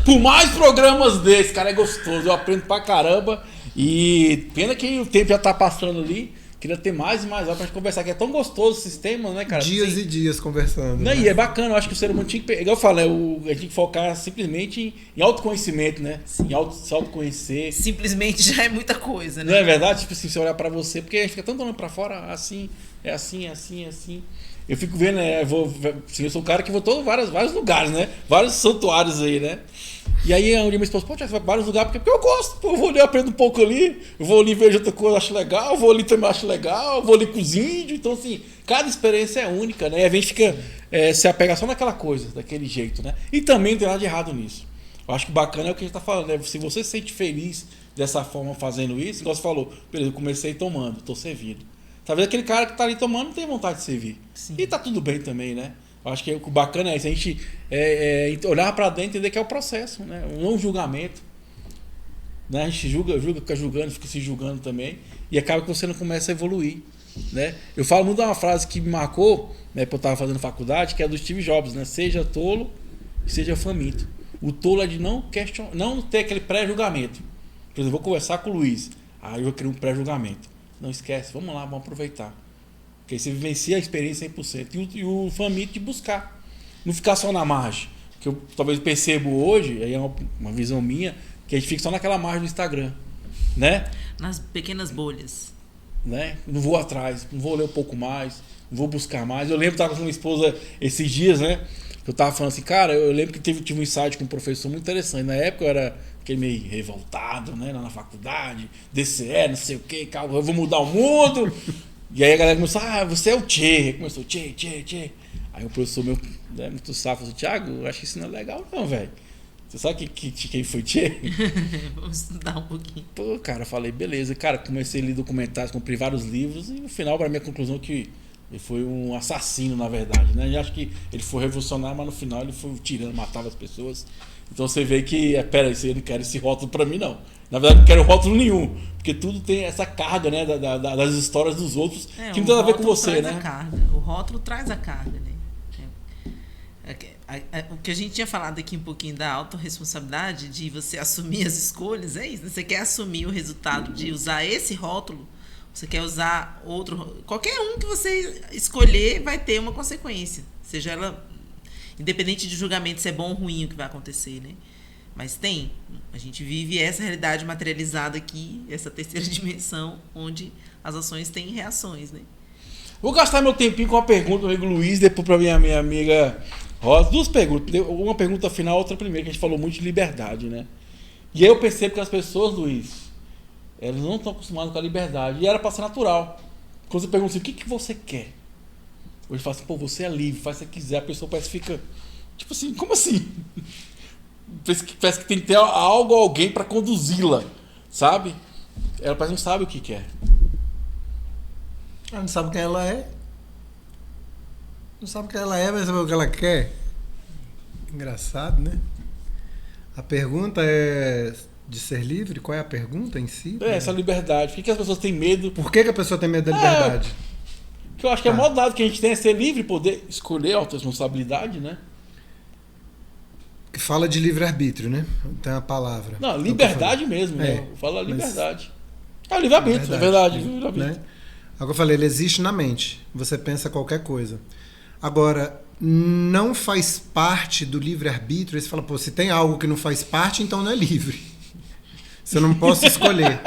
Por mais programas desses, cara, é gostoso, eu aprendo pra caramba. E pena que o tempo já tá passando ali. Queria ter mais e mais horas pra gente conversar, que é tão gostoso o sistema, né, cara? Dias e dias conversando. Né? E é bacana, eu acho que o ser humano tinha que... Igual eu falei, a gente tem que focar simplesmente em autoconhecimento, né? Sim. Em se autoconhecer. Simplesmente já é muita coisa, né? Não é verdade? Tipo assim, você olhar pra você, porque a gente fica tanto olhando pra fora, assim, é assim, é assim, é assim. Eu fico vendo, né? Eu sou um cara que vou em vários lugares, né? Vários santuários aí, né? E aí um dia minha esposa, você vai para vários lugares, porque eu gosto, eu vou ali, aprendo um pouco ali, eu vou ali vejo outra coisa, acho legal, vou ali também acho legal, vou ali com os índios, então assim, cada experiência é única, né? E a gente fica se apega só naquela coisa, daquele jeito, né? E também não tem nada de errado nisso. Eu acho que bacana é o que a gente tá falando, né? Se você se sente feliz dessa forma fazendo isso, igual você falou, beleza, eu comecei tomando, tô servindo. Talvez aquele cara que tá ali tomando não tem vontade de servir. Sim. E tá tudo bem também, né? Eu acho que o bacana é isso, a gente olhar para dentro e entender que é o processo, né? Não um julgamento. Né? A gente fica julgando, fica se julgando também. E acaba que você não começa a evoluir. Né? Eu falo muito de uma frase que me marcou, né, porque eu estava fazendo faculdade, que é do Steve Jobs, né? Seja tolo e seja faminto. O tolo é de não ter aquele pré-julgamento. Por exemplo, vou conversar com o Luiz. Aí eu vou criar um pré-julgamento. Não esquece, vamos lá, vamos aproveitar. Porque aí você vivencia a experiência 100%. E o faminto de buscar. Não ficar só na margem. Que eu talvez percebo hoje, aí é uma visão minha, que a gente fica só naquela margem do Instagram. Né? Nas pequenas bolhas. Né? Não vou atrás, não vou ler um pouco mais, não vou buscar mais. Eu lembro que estava com minha esposa esses dias, né? Eu estava falando assim, cara, eu lembro que tive um insight com um professor muito interessante. Na época eu era aquele meio revoltado, né? Na faculdade, DCE, não sei o que, eu vou mudar o mundo. E aí a galera começou, você é o Tchê. Começou, Tchê. Aí o professor meu, né, muito safo, falou, Thiago, acho que isso não é legal não, velho. Você sabe quem foi Tchê? Vamos estudar um pouquinho. Pô, cara, eu falei, beleza. Cara, comecei a ler documentários, comprei vários livros e no final, para minha conclusão, que ele foi um assassino, na verdade, né? Eu acho que ele foi revolucionário, mas no final ele foi tirando, matava as pessoas. Então você vê que, pera, eu não quero esse rótulo para mim, não. Na verdade, não quero rótulo nenhum, porque tudo tem essa carga, né, das histórias dos outros, que não tem nada a ver com você, né? O rótulo traz a carga, né? O que a gente tinha falado aqui um pouquinho da autorresponsabilidade, de você assumir as escolhas, é isso. Você quer assumir o resultado de usar esse rótulo, você quer usar outro. Qualquer um que você escolher vai ter uma consequência. Seja ela, independente de julgamento se é bom ou ruim o que vai acontecer, né? Mas tem. A gente vive essa realidade materializada aqui, essa terceira dimensão, onde as ações têm reações, né? Vou gastar meu tempinho com uma pergunta do amigo Luiz, depois para minha amiga Rosa. 2 perguntas. Uma pergunta final, outra primeira, que a gente falou muito de liberdade, né? E aí eu percebo que as pessoas, Luiz, elas não estão acostumadas com a liberdade. E era para ser natural. Quando você pergunta assim, o que você quer? Hoje fala assim, pô, você é livre, faz o que você quiser. A pessoa parece que fica, tipo assim, como assim? Parece que tem que ter algo ou alguém para conduzi-la, sabe? Ela parece que não sabe o que quer. Ela não sabe quem ela é. Não sabe quem ela é, mas sabe o que ela quer. Engraçado, né? A pergunta é de ser livre? Qual é a pergunta em si? Essa liberdade. Por que as pessoas têm medo? Por que a pessoa tem medo da liberdade? Que eu acho que é o dado que a gente tem é ser livre, poder escolher a autorresponsabilidade, né? Que fala de livre-arbítrio, né? Tem a palavra. Não, liberdade mesmo, né? Eu falo a liberdade. É o livre-arbítrio, é verdade. Né? Agora eu falei, ele existe na mente. Você pensa qualquer coisa. Agora, não faz parte do livre-arbítrio. Aí você fala, pô, se tem algo que não faz parte, então não é livre. Você não pode escolher.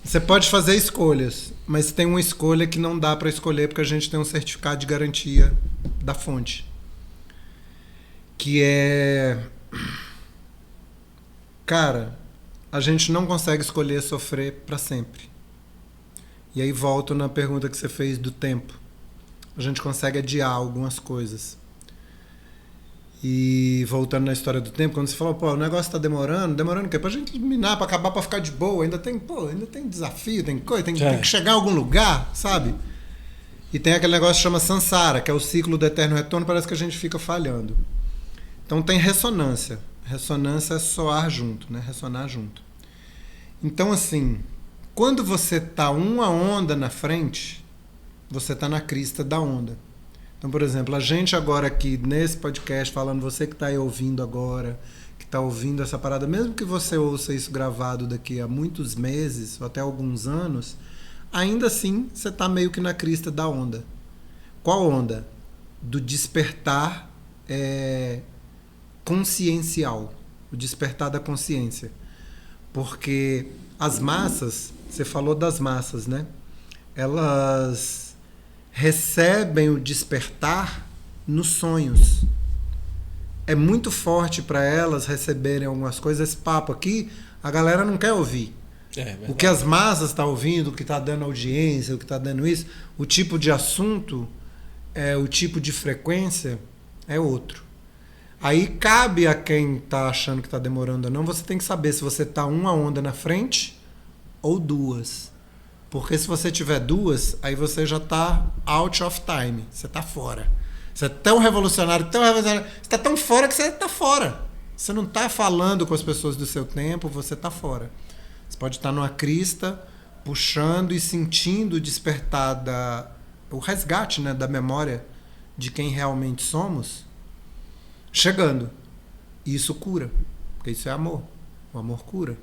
Você pode fazer escolhas, mas tem uma escolha que não dá para escolher porque a gente tem um certificado de garantia da fonte. Que é... Cara, a gente não consegue escolher sofrer para sempre. E aí volto na pergunta que você fez do tempo. A gente consegue adiar algumas coisas. E voltando na história do tempo, quando você falou, pô, o negócio tá demorando o quê? Pra gente eliminar, pra acabar, pra ficar de boa. Ainda tem desafio, tem coisa, tem que chegar a algum lugar, sabe? E tem aquele negócio que chama samsara, que é o ciclo do eterno retorno, parece que a gente fica falhando. Então tem ressonância. Ressonância é soar junto, né? Ressonar junto. Então, assim, quando você tá uma onda na frente, você tá na crista da onda. Então, por exemplo, a gente agora aqui nesse podcast falando, você que está aí ouvindo agora, que está ouvindo essa parada, mesmo que você ouça isso gravado daqui a muitos meses ou até alguns anos, ainda assim você está meio que na crista da onda. Qual onda? Do despertar consciencial, o despertar da consciência. Porque as massas, você falou das massas, né? Elas recebem o despertar nos sonhos. É muito forte para elas receberem algumas coisas. Esse papo aqui, a galera não quer ouvir. O que as massas estão ouvindo, o que está dando audiência, o que está dando isso, o tipo de assunto, o tipo de frequência é outro. Aí cabe a quem está achando que está demorando ou não, você tem que saber se você está uma onda na frente ou 2. Porque se você tiver 2, aí você já está out of time. Você está fora. Você é tão revolucionário, você está tão fora que você está fora. Você não está falando com as pessoas do seu tempo, você está fora. Você pode estar numa crista, puxando e sentindo o despertar o resgate, né, da memória de quem realmente somos, chegando. E isso cura. Porque isso é amor. O amor cura.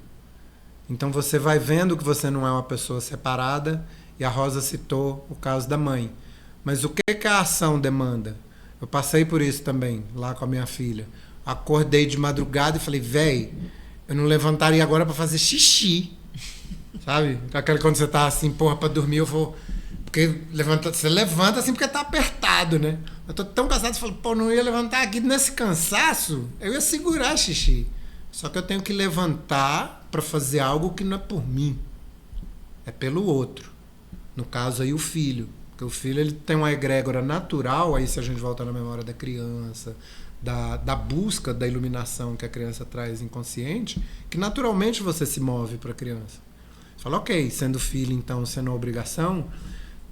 Então você vai vendo que você não é uma pessoa separada, e a Rosa citou o caso da mãe. Mas o que a ação demanda? Eu passei por isso também, lá com a minha filha. Acordei de madrugada e falei, véi, eu não levantaria agora para fazer xixi. Sabe? Aquela quando você tá assim, porra, pra dormir eu vou... Porque você levanta assim porque tá apertado, né? Eu tô tão cansado, você fala, pô, não ia levantar aqui nesse cansaço, eu ia segurar xixi. Só que eu tenho que levantar para fazer algo que não é por mim, é pelo outro. No caso aí o filho, porque o filho ele tem uma egrégora natural, aí se a gente volta na memória da criança, da busca da iluminação que a criança traz inconsciente, que naturalmente você se move para a criança. Você fala, ok, sendo filho então, sendo uma obrigação,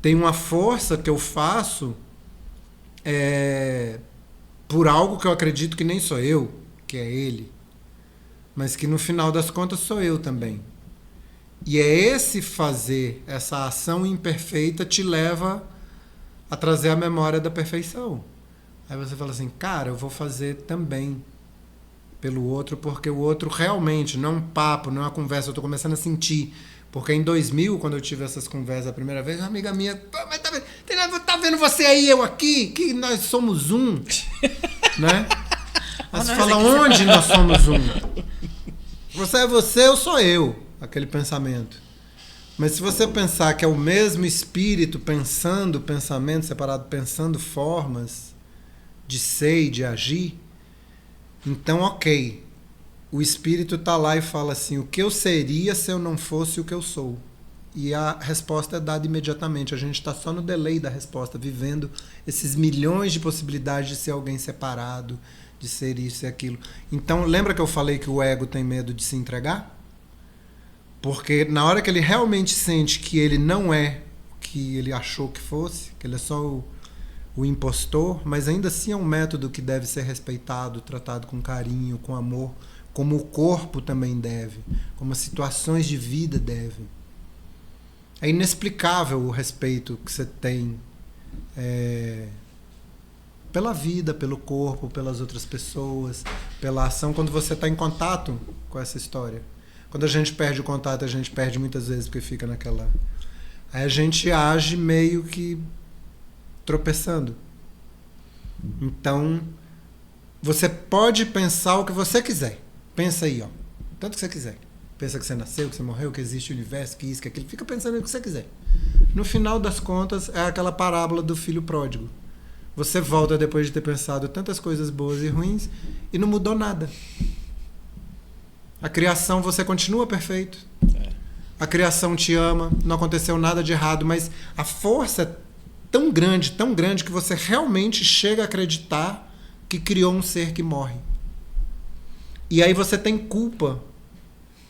tem uma força que eu faço por algo que eu acredito que nem sou eu, que é ele, mas que no final das contas sou eu também. E é esse fazer, essa ação imperfeita te leva a trazer a memória da perfeição. Aí você fala assim, cara, eu vou fazer também pelo outro, porque o outro realmente não é um papo, não é uma conversa, eu estou começando a sentir. Porque em 2000, quando eu tive essas conversas a primeira vez, uma amiga minha, mas tá vendo você aí, eu aqui, que nós somos um, né? Mas você fala, onde nós somos um? Você é você, eu sou eu. Aquele pensamento. Mas se você pensar que é o mesmo espírito pensando pensamento separado, pensando formas de ser e de agir, então ok. O espírito está lá e fala assim, o que eu seria se eu não fosse o que eu sou? E a resposta é dada imediatamente. A gente está só no delay da resposta, vivendo esses milhões de possibilidades de ser alguém separado, de ser isso e aquilo. Então, lembra que eu falei que o ego tem medo de se entregar? Porque na hora que ele realmente sente que ele não é o que ele achou que fosse, que ele é só o impostor, mas ainda assim é um método que deve ser respeitado, tratado com carinho, com amor, como o corpo também deve, como as situações de vida devem. É inexplicável o respeito que você tem pela vida, pelo corpo, pelas outras pessoas, pela ação, quando você está em contato com essa história. Quando a gente perde o contato, a gente perde muitas vezes porque fica naquela... Aí a gente age meio que tropeçando. Então, você pode pensar o que você quiser. Pensa aí, ó. Tanto que você quiser. Pensa que você nasceu, que você morreu, que existe o universo, que isso, que aquilo. Fica pensando no que você quiser. No final das contas, é aquela parábola do filho pródigo. Você volta depois de ter pensado tantas coisas boas e ruins e não mudou nada. A criação, você continua perfeito. A criação te ama, não aconteceu nada de errado, mas a força é tão grande, que você realmente chega a acreditar que criou um ser que morre. E aí você tem culpa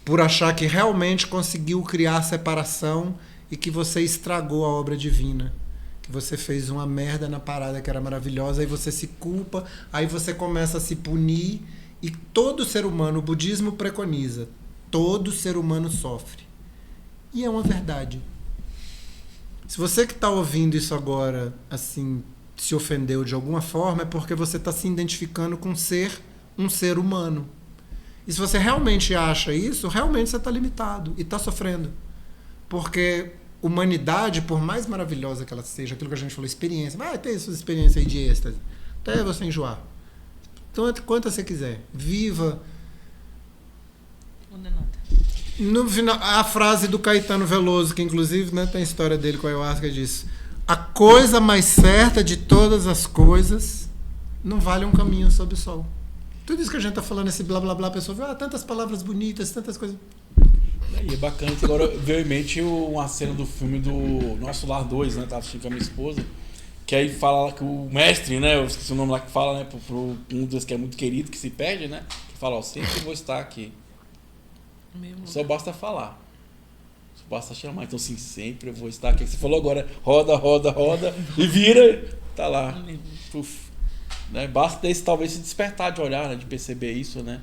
por achar que realmente conseguiu criar a separação e que você estragou a obra divina. Que você fez uma merda na parada que era maravilhosa, aí você se culpa, aí você começa a se punir, e todo ser humano, o budismo preconiza, todo ser humano sofre. E é uma verdade. Se você que está ouvindo isso agora, assim, se ofendeu de alguma forma, é porque você está se identificando com um ser humano. E se você realmente acha isso, realmente você está limitado e está sofrendo. Porque humanidade, por mais maravilhosa que ela seja, aquilo que a gente falou, experiência, vai ter suas experiências aí de êxtase, até você enjoar. Quanto você quiser. Viva. No final, a frase do Caetano Veloso, que inclusive, né, tem a história dele com a ayahuasca, diz: a coisa mais certa de todas as coisas não vale um caminho sob o sol. Tudo isso que a gente tá falando, esse blá blá blá, a pessoa vê tantas palavras bonitas, tantas coisas. E é bacana que agora veio em mente uma cena do filme do Nosso Lar 2, né? Tava assistindo com a minha esposa. Que aí fala que o mestre, né? Eu esqueci o nome lá que fala, né? Pro um dos que é muito querido, que se perde, né? Que fala, ó, sempre vou estar aqui. Só basta falar. Só basta chamar. Então, assim, sempre eu vou estar aqui. Você falou agora, roda, roda, roda, e vira, tá lá. Puf. Né? Basta esse, talvez se despertar de olhar, né? De perceber isso, né?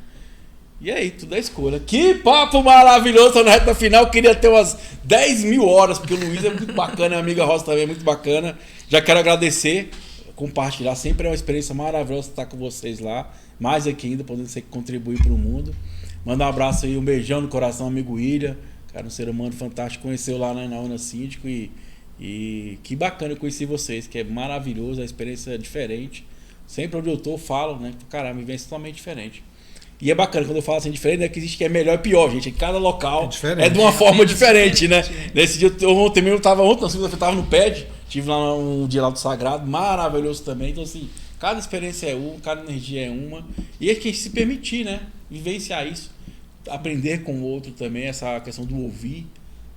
E aí, tudo é escolha. Que papo maravilhoso, tô na reta final. Queria ter umas 10 mil horas, porque o Luiz é muito bacana, a amiga Rosa também é muito bacana. Já quero agradecer, compartilhar. Sempre é uma experiência maravilhosa estar com vocês lá. Mais aqui ainda, podendo ser que contribuir para o mundo. Manda um abraço aí, um beijão no coração, amigo William. Cara, um ser humano fantástico. Conheceu lá na UNA Síndico e que bacana eu conheci vocês, que é maravilhoso, a experiência é diferente. Sempre onde eu tô, eu falo, né? Caramba, vivência totalmente diferente. E é bacana, quando eu falo assim, diferente, não é que existe que é melhor e pior, gente. Em cada local é de uma forma diferente, né? Nesse dia, ontem mesmo eu tava, eu tava no PED, tive lá um dia lá do Sagrado, maravilhoso também. Então, assim, cada experiência é uma, cada energia é uma. E é que se permitir, né? Vivenciar isso, aprender com o outro também, essa questão do ouvir,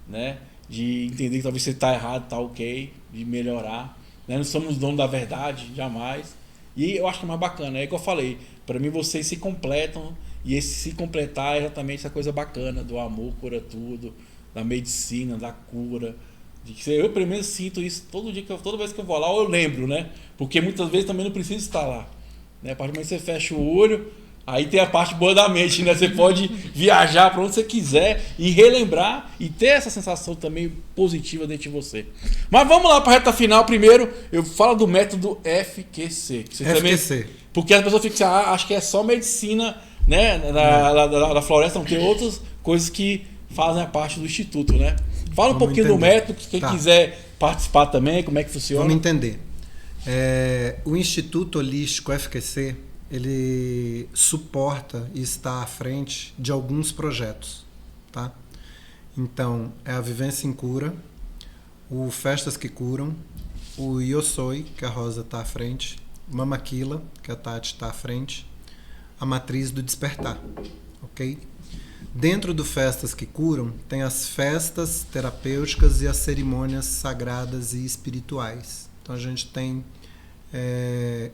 né? De entender que talvez você tá errado, tá ok, de melhorar. Né? Não somos donos da verdade, jamais. E eu acho que é mais bacana, é que eu falei, para mim vocês se completam, e esse se completar é exatamente essa coisa bacana do amor cura tudo, da medicina, da cura. De que eu primeiro sinto isso todo dia, toda vez que eu vou lá, eu lembro, né? Porque muitas vezes também não preciso estar lá. Né? A partir do momento que você fecha o olho, aí tem a parte boa da mente, né? Você pode viajar para onde você quiser e relembrar e ter essa sensação também positiva dentro de você. Mas vamos lá para a reta final. Primeiro, eu falo do método FQC. Que você FQC. Também, porque as pessoas ficam assim, acho que é só medicina, né? Da floresta, não tem outras coisas que fazem a parte do instituto, né? Fala um pouquinho do método, quem quiser participar também, como é que funciona. Vamos entender. O Instituto Holístico FQC, ele suporta e está à frente de alguns projetos, tá? Então, é a Vivência em Cura, o Festas que Curam, o Yossoi, que a Rosa está à frente, Mamaquila, que a Tati está à frente, a Matriz do Despertar, ok? Dentro do Festas que Curam, tem as festas terapêuticas e as cerimônias sagradas e espirituais. Então, a gente tem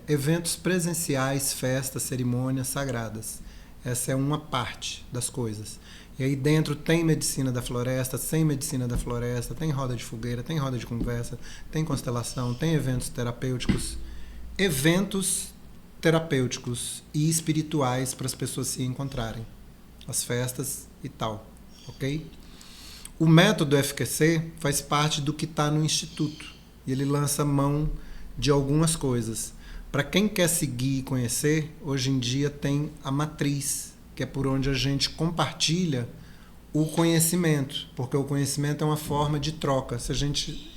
eventos presenciais, festas, cerimônias sagradas. Essa é uma parte das coisas. E aí dentro tem medicina da floresta, sem medicina da floresta, tem roda de fogueira, tem roda de conversa, tem constelação, tem eventos terapêuticos. Eventos terapêuticos e espirituais para as pessoas se encontrarem. As festas e tal, ok? O método FQC faz parte do que está no Instituto. E ele lança mão de algumas coisas. Para quem quer seguir e conhecer, hoje em dia tem a Matriz, que é por onde a gente compartilha o conhecimento, porque o conhecimento é uma forma de troca. Se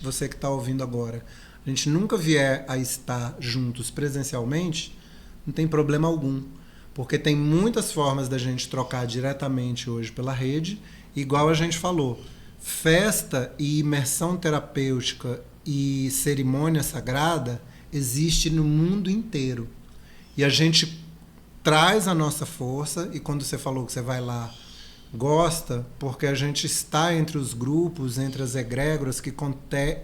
você que está ouvindo agora, a gente nunca vier a estar juntos presencialmente, não tem problema algum, porque tem muitas formas da gente trocar diretamente hoje pela rede, igual a gente falou, festa e imersão terapêutica e cerimônia sagrada existe no mundo inteiro. E a gente traz a nossa força, e quando você falou que você vai lá, gosta, porque a gente está entre os grupos, entre as egrégoras que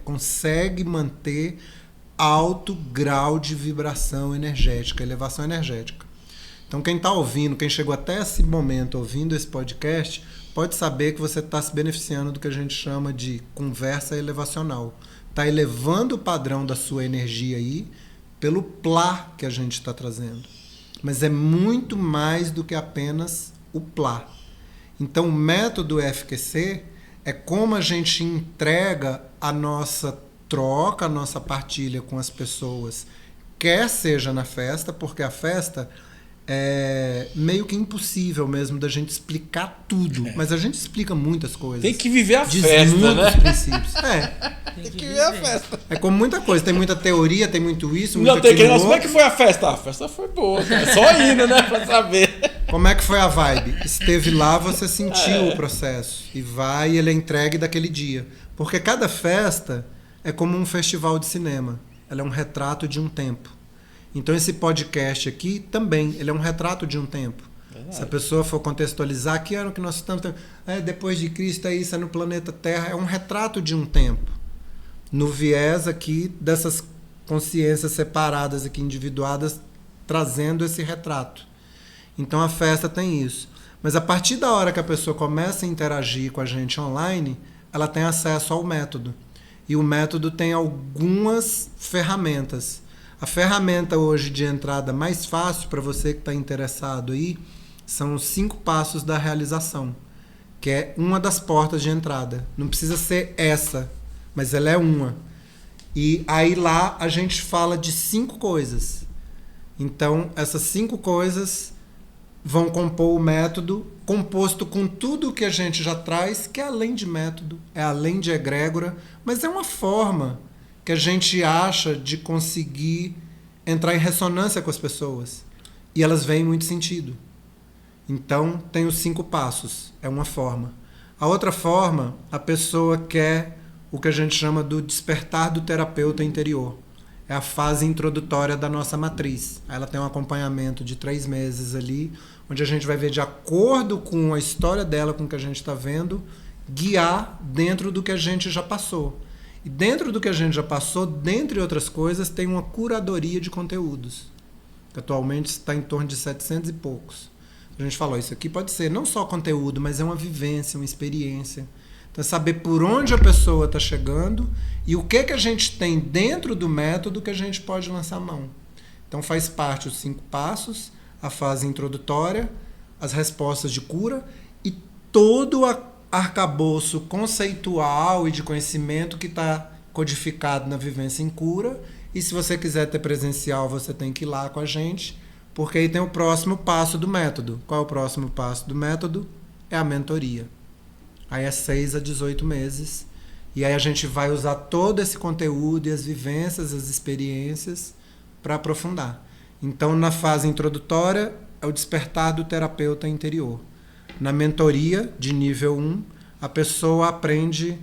consegue manter alto grau de vibração energética, elevação energética. Então quem está ouvindo, quem chegou até esse momento ouvindo esse podcast, pode saber que você está se beneficiando do que a gente chama de conversa elevacional. Está elevando o padrão da sua energia aí pelo plá que a gente está trazendo. Mas é muito mais do que apenas o plá. Então o método FQC é como a gente entrega a nossa troca, a nossa partilha com as pessoas, quer seja na festa, porque a festa é meio que impossível mesmo da gente explicar tudo. Mas a gente explica muitas coisas. Tem que viver a diz festa, muitos né? princípios. Tem que viver a festa. É como muita coisa. Tem muita teoria, tem muito isso, muito Não, tem que... aquilo Como é outro. que foi a festa? A festa foi boa, cara. Só indo, né? Pra saber. Como é que foi a vibe? Esteve lá, você sentiu o processo. E vai e ele é entregue daquele dia. Porque cada festa é como um festival de cinema. Ela é um retrato de um tempo. Então esse podcast aqui também, ele é um retrato de um tempo. Verdade. Se a pessoa for contextualizar, que ano que nós estamos... depois de Cristo, é isso, é no planeta Terra. É um retrato de um tempo. No viés aqui dessas consciências separadas aqui, individuadas, trazendo esse retrato. Então a festa tem isso. Mas a partir da hora que a pessoa começa a interagir com a gente online, ela tem acesso ao método. E o método tem algumas ferramentas. A ferramenta hoje de entrada mais fácil para você que está interessado aí são os 5 passos da realização, que é uma das portas de entrada. Não precisa ser essa, mas ela é uma. E aí lá a gente fala de 5 coisas. Então essas 5 coisas vão compor o método, composto com tudo que a gente já traz, que é além de método, é além de egrégora, mas é uma forma que a gente acha de conseguir entrar em ressonância com as pessoas. E elas veem muito sentido. Então, tem os 5 passos. É uma forma. A outra forma, a pessoa quer o que a gente chama do despertar do terapeuta interior. É a fase introdutória da nossa matriz. Ela tem um acompanhamento de 3 meses ali, onde a gente vai ver, de acordo com a história dela, com o que a gente está vendo, guiar dentro do que a gente já passou. E dentro do que a gente já passou, dentre outras coisas, tem uma curadoria de conteúdos, que atualmente está em torno de 700 e poucos. A gente falou, isso aqui pode ser não só conteúdo, mas é uma vivência, uma experiência. Então, saber por onde a pessoa está chegando e o que a gente tem dentro do método que a gente pode lançar mão. Então, faz parte os 5 passos, a fase introdutória, as respostas de cura e todo o arcabouço conceitual e de conhecimento que está codificado na Vivência em Cura. E se você quiser ter presencial, você tem que ir lá com a gente, porque aí tem o próximo passo do método. Qual é o próximo passo do método? É a mentoria. Aí é 6 a 18 meses. E aí a gente vai usar todo esse conteúdo e as vivências, as experiências para aprofundar. Então, na fase introdutória, é o despertar do terapeuta interior. Na mentoria, de nível 1, a pessoa aprende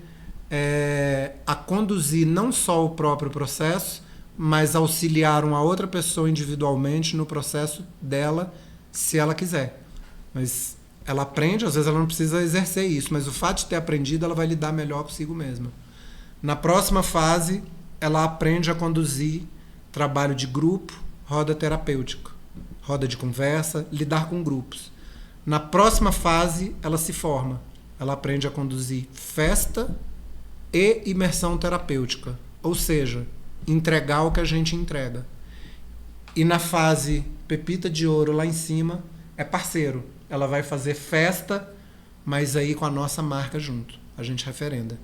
a conduzir não só o próprio processo, mas auxiliar uma outra pessoa individualmente no processo dela, se ela quiser. Mas ela aprende, às vezes ela não precisa exercer isso, mas o fato de ter aprendido, ela vai lidar melhor consigo mesma. Na próxima fase, ela aprende a conduzir trabalho de grupo, roda terapêutica, roda de conversa, lidar com grupos. Na próxima fase, ela se forma. Ela aprende a conduzir festa e imersão terapêutica. Ou seja, entregar o que a gente entrega. E na fase pepita de ouro, lá em cima, é parceiro. Ela vai fazer festa, mas aí com a nossa marca junto. A gente referenda.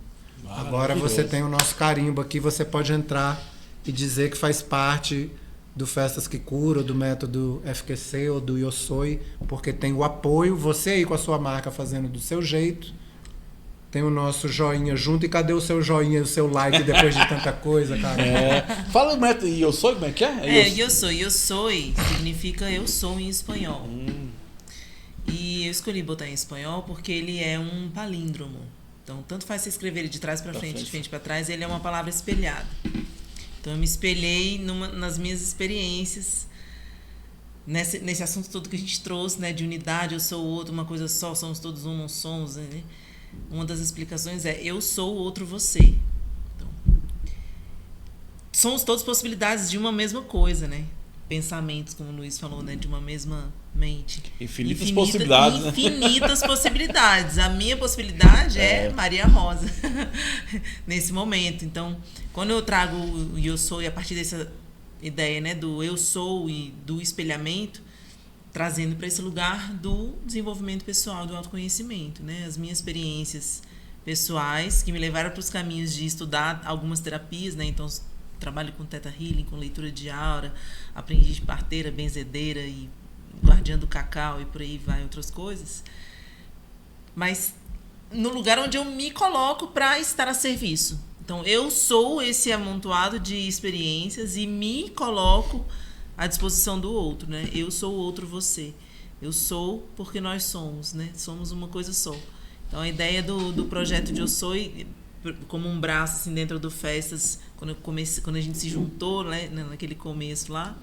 Agora você tem o nosso carimbo aqui, você pode entrar e dizer que faz parte do Festas que Cura, do método FQC ou do Yosoi, porque tem o apoio, você aí com a sua marca fazendo do seu jeito, tem o nosso joinha junto. E cadê o seu joinha e o seu like depois de tanta coisa, cara? Fala o método Yosoi, como é que é? Yosoi. Yosoi significa eu sou em espanhol. E eu escolhi botar em espanhol porque ele é um palíndromo. Então, tanto faz você escrever ele de trás para frente, de frente para trás, ele é uma palavra espelhada. Então, eu me espelhei nas minhas experiências, nesse assunto todo que a gente trouxe, né, de unidade, eu sou o outro, uma coisa só, somos todos um, não somos. Né? Uma das explicações é, eu sou o outro você. Então, somos todas possibilidades de uma mesma coisa, né? Pensamentos, como o Luiz falou, né, de uma mesma mente. Infinitas possibilidades, né? Infinitas possibilidades. A minha possibilidade é Maria Rosa, nesse momento. Então, quando eu trago o eu sou, e a partir dessa ideia, né, do eu sou e do espelhamento, trazendo para esse lugar do desenvolvimento pessoal, do autoconhecimento, né? As minhas experiências pessoais que me levaram para os caminhos de estudar algumas terapias, né? Então, trabalho com Theta Healing, com leitura de aura, aprendiz de parteira, benzedeira e guardiã do cacau e por aí vai outras coisas. Mas no lugar onde eu me coloco para estar a serviço. Então, eu sou esse amontoado de experiências e me coloco à disposição do outro, né? Eu sou o outro você. Eu sou porque nós somos, né? Somos uma coisa só. Então, a ideia do projeto de Eu Sou, como um braço assim, dentro do Festas, quando a gente se juntou, né, naquele começo lá,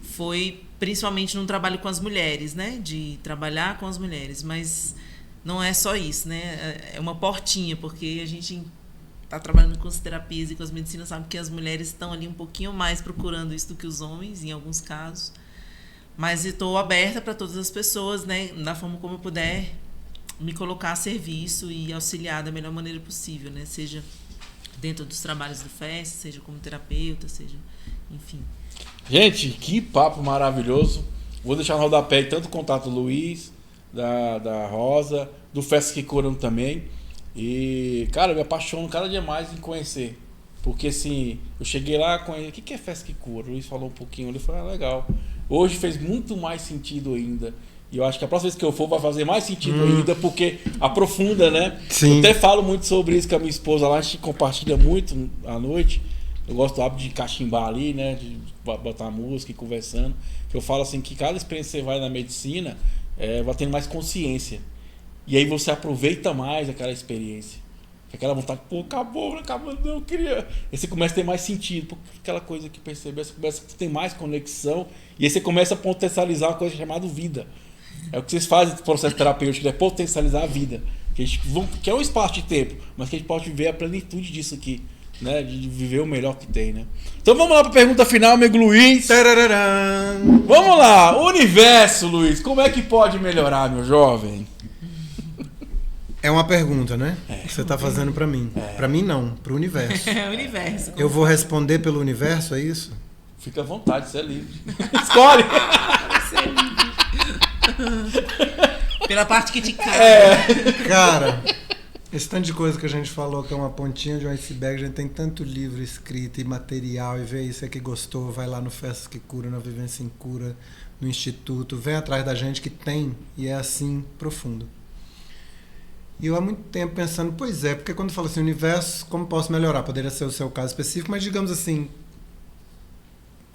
foi principalmente num trabalho com as mulheres, né? De trabalhar com as mulheres. Mas não é só isso, né? É uma portinha, porque a gente está trabalhando com as terapias e com as medicinas, sabe que as mulheres estão ali um pouquinho mais procurando isso do que os homens, em alguns casos. Mas estou aberta para todas as pessoas, né? Da forma como eu puder me colocar a serviço e auxiliar da melhor maneira possível, né? Seja dentro dos trabalhos do FES, seja como terapeuta, seja, enfim. Gente, que papo maravilhoso. Vou deixar no rodapé tanto o contato do Luiz, da Rosa, do Festas que Curam também. E, cara, eu me apaixono cada dia mais em conhecer. Porque, assim, eu cheguei lá com ele, o que é Festas que Cura? O Luiz falou um pouquinho, ele falou, legal. Hoje fez muito mais sentido ainda. E eu acho que a próxima vez que eu for vai fazer mais sentido ainda, porque aprofunda, né? Sim. Eu até falo muito sobre isso com a minha esposa lá, a gente compartilha muito à noite. Eu gosto do hábito de cachimbar ali, né? De botar música e conversando. Eu falo assim que cada experiência que você vai na medicina, vai tendo mais consciência. E aí você aproveita mais aquela experiência. Aquela vontade, pô, acabou, não, eu queria. Aí você começa a ter mais sentido. Pô, aquela coisa que percebeu, você começa a ter mais conexão. E aí você começa a potencializar uma coisa chamada vida. É o que vocês fazem no processo terapêutico, é potencializar a vida. Que é um espaço de tempo, mas que a gente pode viver a plenitude disso aqui. Né? De viver o melhor que tem, né? Então vamos lá para a pergunta final, amigo Luiz. Tarararã. Vamos lá, universo, Luiz, como é que pode melhorar, meu jovem? É uma pergunta, né? Que você está fazendo para mim. Para mim não, para o universo. É o universo. Eu vou responder pelo universo, é isso? Fica à vontade, você é livre. Escolhe! Você é livre. Pela parte que te cabe. Cara, esse tanto de coisa que a gente falou que é uma pontinha de um iceberg, a gente tem tanto livro escrito e material, e vê isso aí que gostou, vai lá no Festas que Cura, na Vivência em Cura, no Instituto, vem atrás da gente que tem, e é assim, profundo. E eu há muito tempo pensando, pois é, porque quando eu falo assim, universo, como posso melhorar? Poderia ser o seu caso específico, mas digamos assim,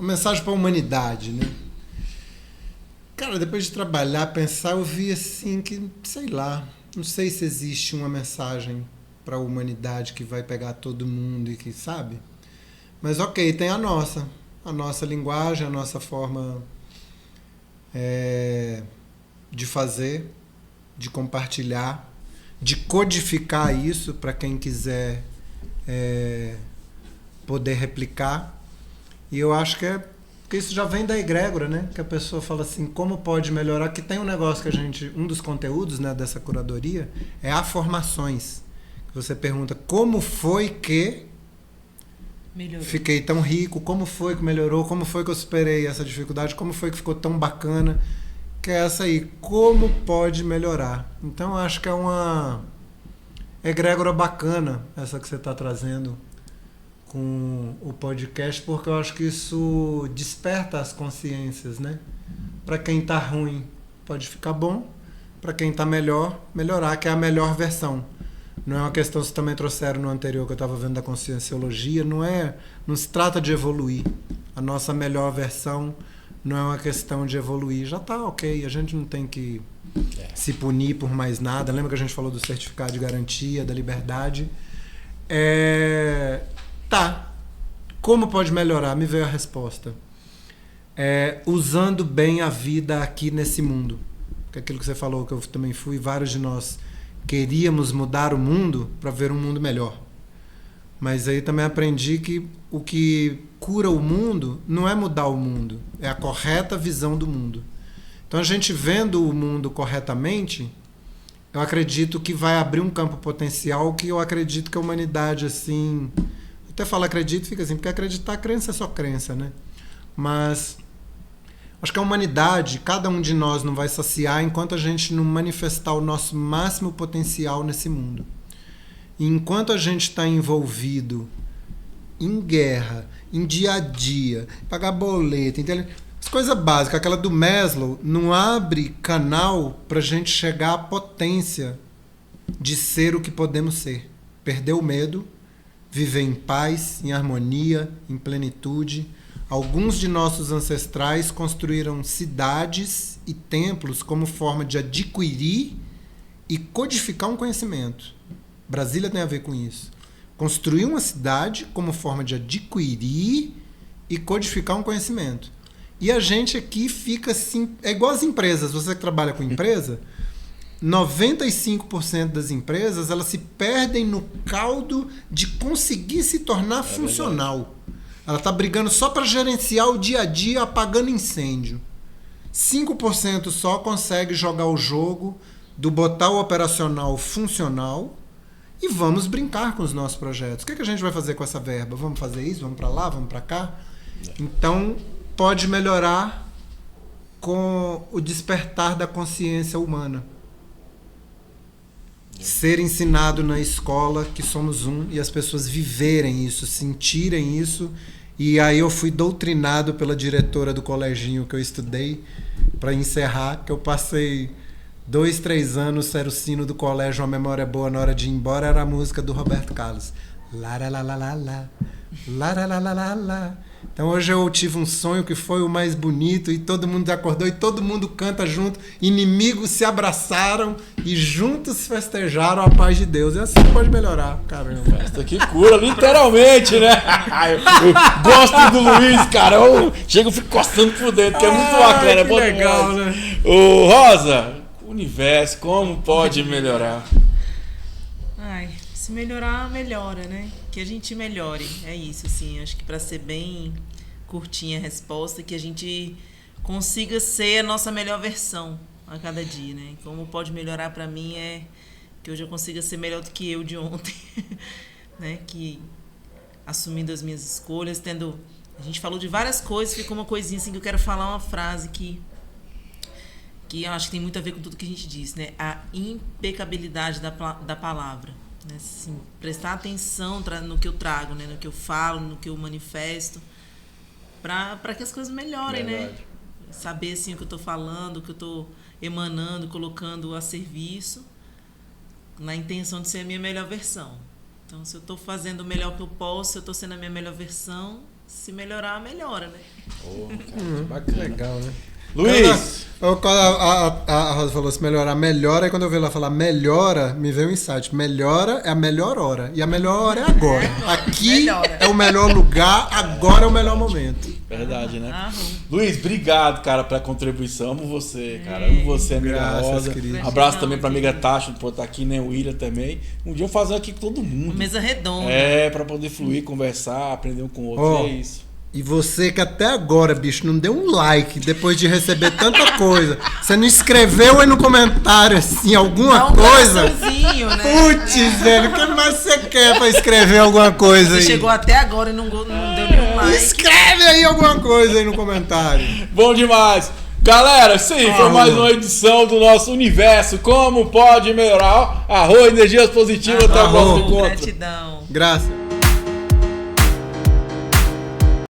uma mensagem para a humanidade, né? Cara, depois de trabalhar, pensar, eu vi assim que, sei lá, não sei se existe uma mensagem para a humanidade que vai pegar todo mundo e que, sabe? Mas ok, tem a nossa linguagem, a nossa forma de fazer, de compartilhar, de codificar isso para quem quiser poder replicar. E eu acho que isso já vem da egrégora, né? Que a pessoa fala assim, como pode melhorar? Que tem um negócio que um dos conteúdos, né, dessa curadoria é afirmações. Você pergunta, como foi que melhorou. Fiquei tão rico? Como foi que melhorou? Como foi que eu superei essa dificuldade? Como foi que ficou tão bacana? Que é essa aí, como pode melhorar? Então, acho que é uma egrégora bacana essa que você está trazendo com o podcast, porque eu acho que isso desperta as consciências, né? Para quem está ruim, pode ficar bom. Para quem está melhor, melhorar, que é a melhor versão. Não é uma questão que vocês também trouxeram no anterior que eu estava vendo da conscienciologia, não se trata de evoluir. A nossa melhor versão não é uma questão de evoluir. Já está ok, a gente não tem que se punir por mais nada. Lembra que a gente falou do certificado de garantia, da liberdade? Tá. Como pode melhorar? Me veio a resposta. Usando bem a vida aqui nesse mundo. Que é aquilo que você falou, que eu também fui, vários de nós queríamos mudar o mundo para ver um mundo melhor. Mas aí também aprendi que o que cura o mundo não é mudar o mundo, é a correta visão do mundo. Então a gente vendo o mundo corretamente, eu acredito que vai abrir um campo potencial que eu acredito que a humanidade, assim... Até falar acredito, fica assim, porque acreditar, crença é só crença, né? Mas acho que a humanidade, cada um de nós não vai saciar enquanto a gente não manifestar o nosso máximo potencial nesse mundo. E enquanto a gente está envolvido em guerra, em dia a dia, pagar boleto, as coisas básicas, aquela do Maslow, não abre canal para a gente chegar à potência de ser o que podemos ser. Perder o medo, viver em paz, em harmonia, em plenitude. Alguns de nossos ancestrais construíram cidades e templos como forma de adquirir e codificar um conhecimento. Brasília tem a ver com isso. Construir uma cidade como forma de adquirir e codificar um conhecimento. E a gente aqui fica assim... É igual as empresas. Você que trabalha com empresa, 95% das empresas elas se perdem no caldo de conseguir se tornar funcional. Verdade. Ela está brigando só para gerenciar o dia a dia, apagando incêndio. 5% só consegue jogar o jogo do botar o operacional funcional e vamos brincar com os nossos projetos. O que a gente vai fazer com essa verba? Vamos fazer isso? Vamos para lá? Vamos para cá? Então, pode melhorar com o despertar da consciência humana. Ser ensinado na escola que somos um e as pessoas viverem isso, sentirem isso. E aí eu fui doutrinado pela diretora do coleginho que eu estudei, para encerrar, que eu passei 2, 3 anos, ser o sino do colégio, uma memória boa na hora de ir embora, era a música do Roberto Carlos. Lá, lá, lá, lá, lá, lá, lá, lá, lá, lá, lá. Então hoje eu tive um sonho que foi o mais bonito e todo mundo acordou e todo mundo canta junto, inimigos se abraçaram e juntos festejaram a paz de Deus. E assim pode melhorar, caramba. Festa que cura, literalmente, né? Eu gosto do Luiz, cara. Eu chego e fico coçando por dentro, que é muito bacana. É bom legal, demais. Né? Ô, Rosa, o universo, como pode melhorar? Se melhorar, melhora, né? Que a gente melhore. É isso, assim. Acho que para ser bem curtinha a resposta, que a gente consiga ser a nossa melhor versão a cada dia, né? Como pode melhorar para mim é que hoje eu consiga ser melhor do que eu de ontem, né? Que assumindo as minhas escolhas, tendo... A gente falou de várias coisas, ficou uma coisinha assim que eu quero falar, uma frase que eu acho que tem muito a ver com tudo que a gente disse, né? A impecabilidade da palavra. Né? Assim, prestar atenção no que eu trago, né? No que eu falo, no que eu manifesto, para que as coisas melhorem, né? Saber assim, o que eu estou falando, o que eu estou emanando, colocando a serviço, na intenção de ser a minha melhor versão. Então, se eu tô fazendo o melhor que eu posso, se eu tô sendo a minha melhor versão, se melhorar, melhora, né? Oh, cara, bacana. Legal, né? Luiz! Quando a Rosa falou se melhorar, melhora. Aí quando eu vi ela falar melhora, me veio um insight. Melhora é a melhor hora. E a melhor hora é agora. Aqui Melhora. é o melhor lugar, agora é o melhor momento. Verdade, né? Arrou. Luiz, obrigado, cara, pela contribuição. Amo você, cara. Amo você, amiga Graças, Rosa. querido. Abraço também pra amiga Tasha, por estar aqui, né? O William também. Um dia eu vou fazer aqui com todo mundo. Mesa redonda. É, pra poder fluir, conversar, aprender um com o outro. Ó, É isso. E você que até agora, bicho, não deu um like depois de receber tanta coisa. Você não escreveu aí no comentário, assim, alguma Dá um coisa? coraçãozinho, né? Putz, velho, o que mais você quer pra escrever alguma coisa Você aí? chegou até agora e não deu nenhum like. Escreve aí alguma coisa aí no comentário. Bom demais. Galera, sim, foi mais uma edição do nosso Universo. Como pode melhorar? Arroz, energias positivas. Até o próximo encontro. Gratidão. Graças.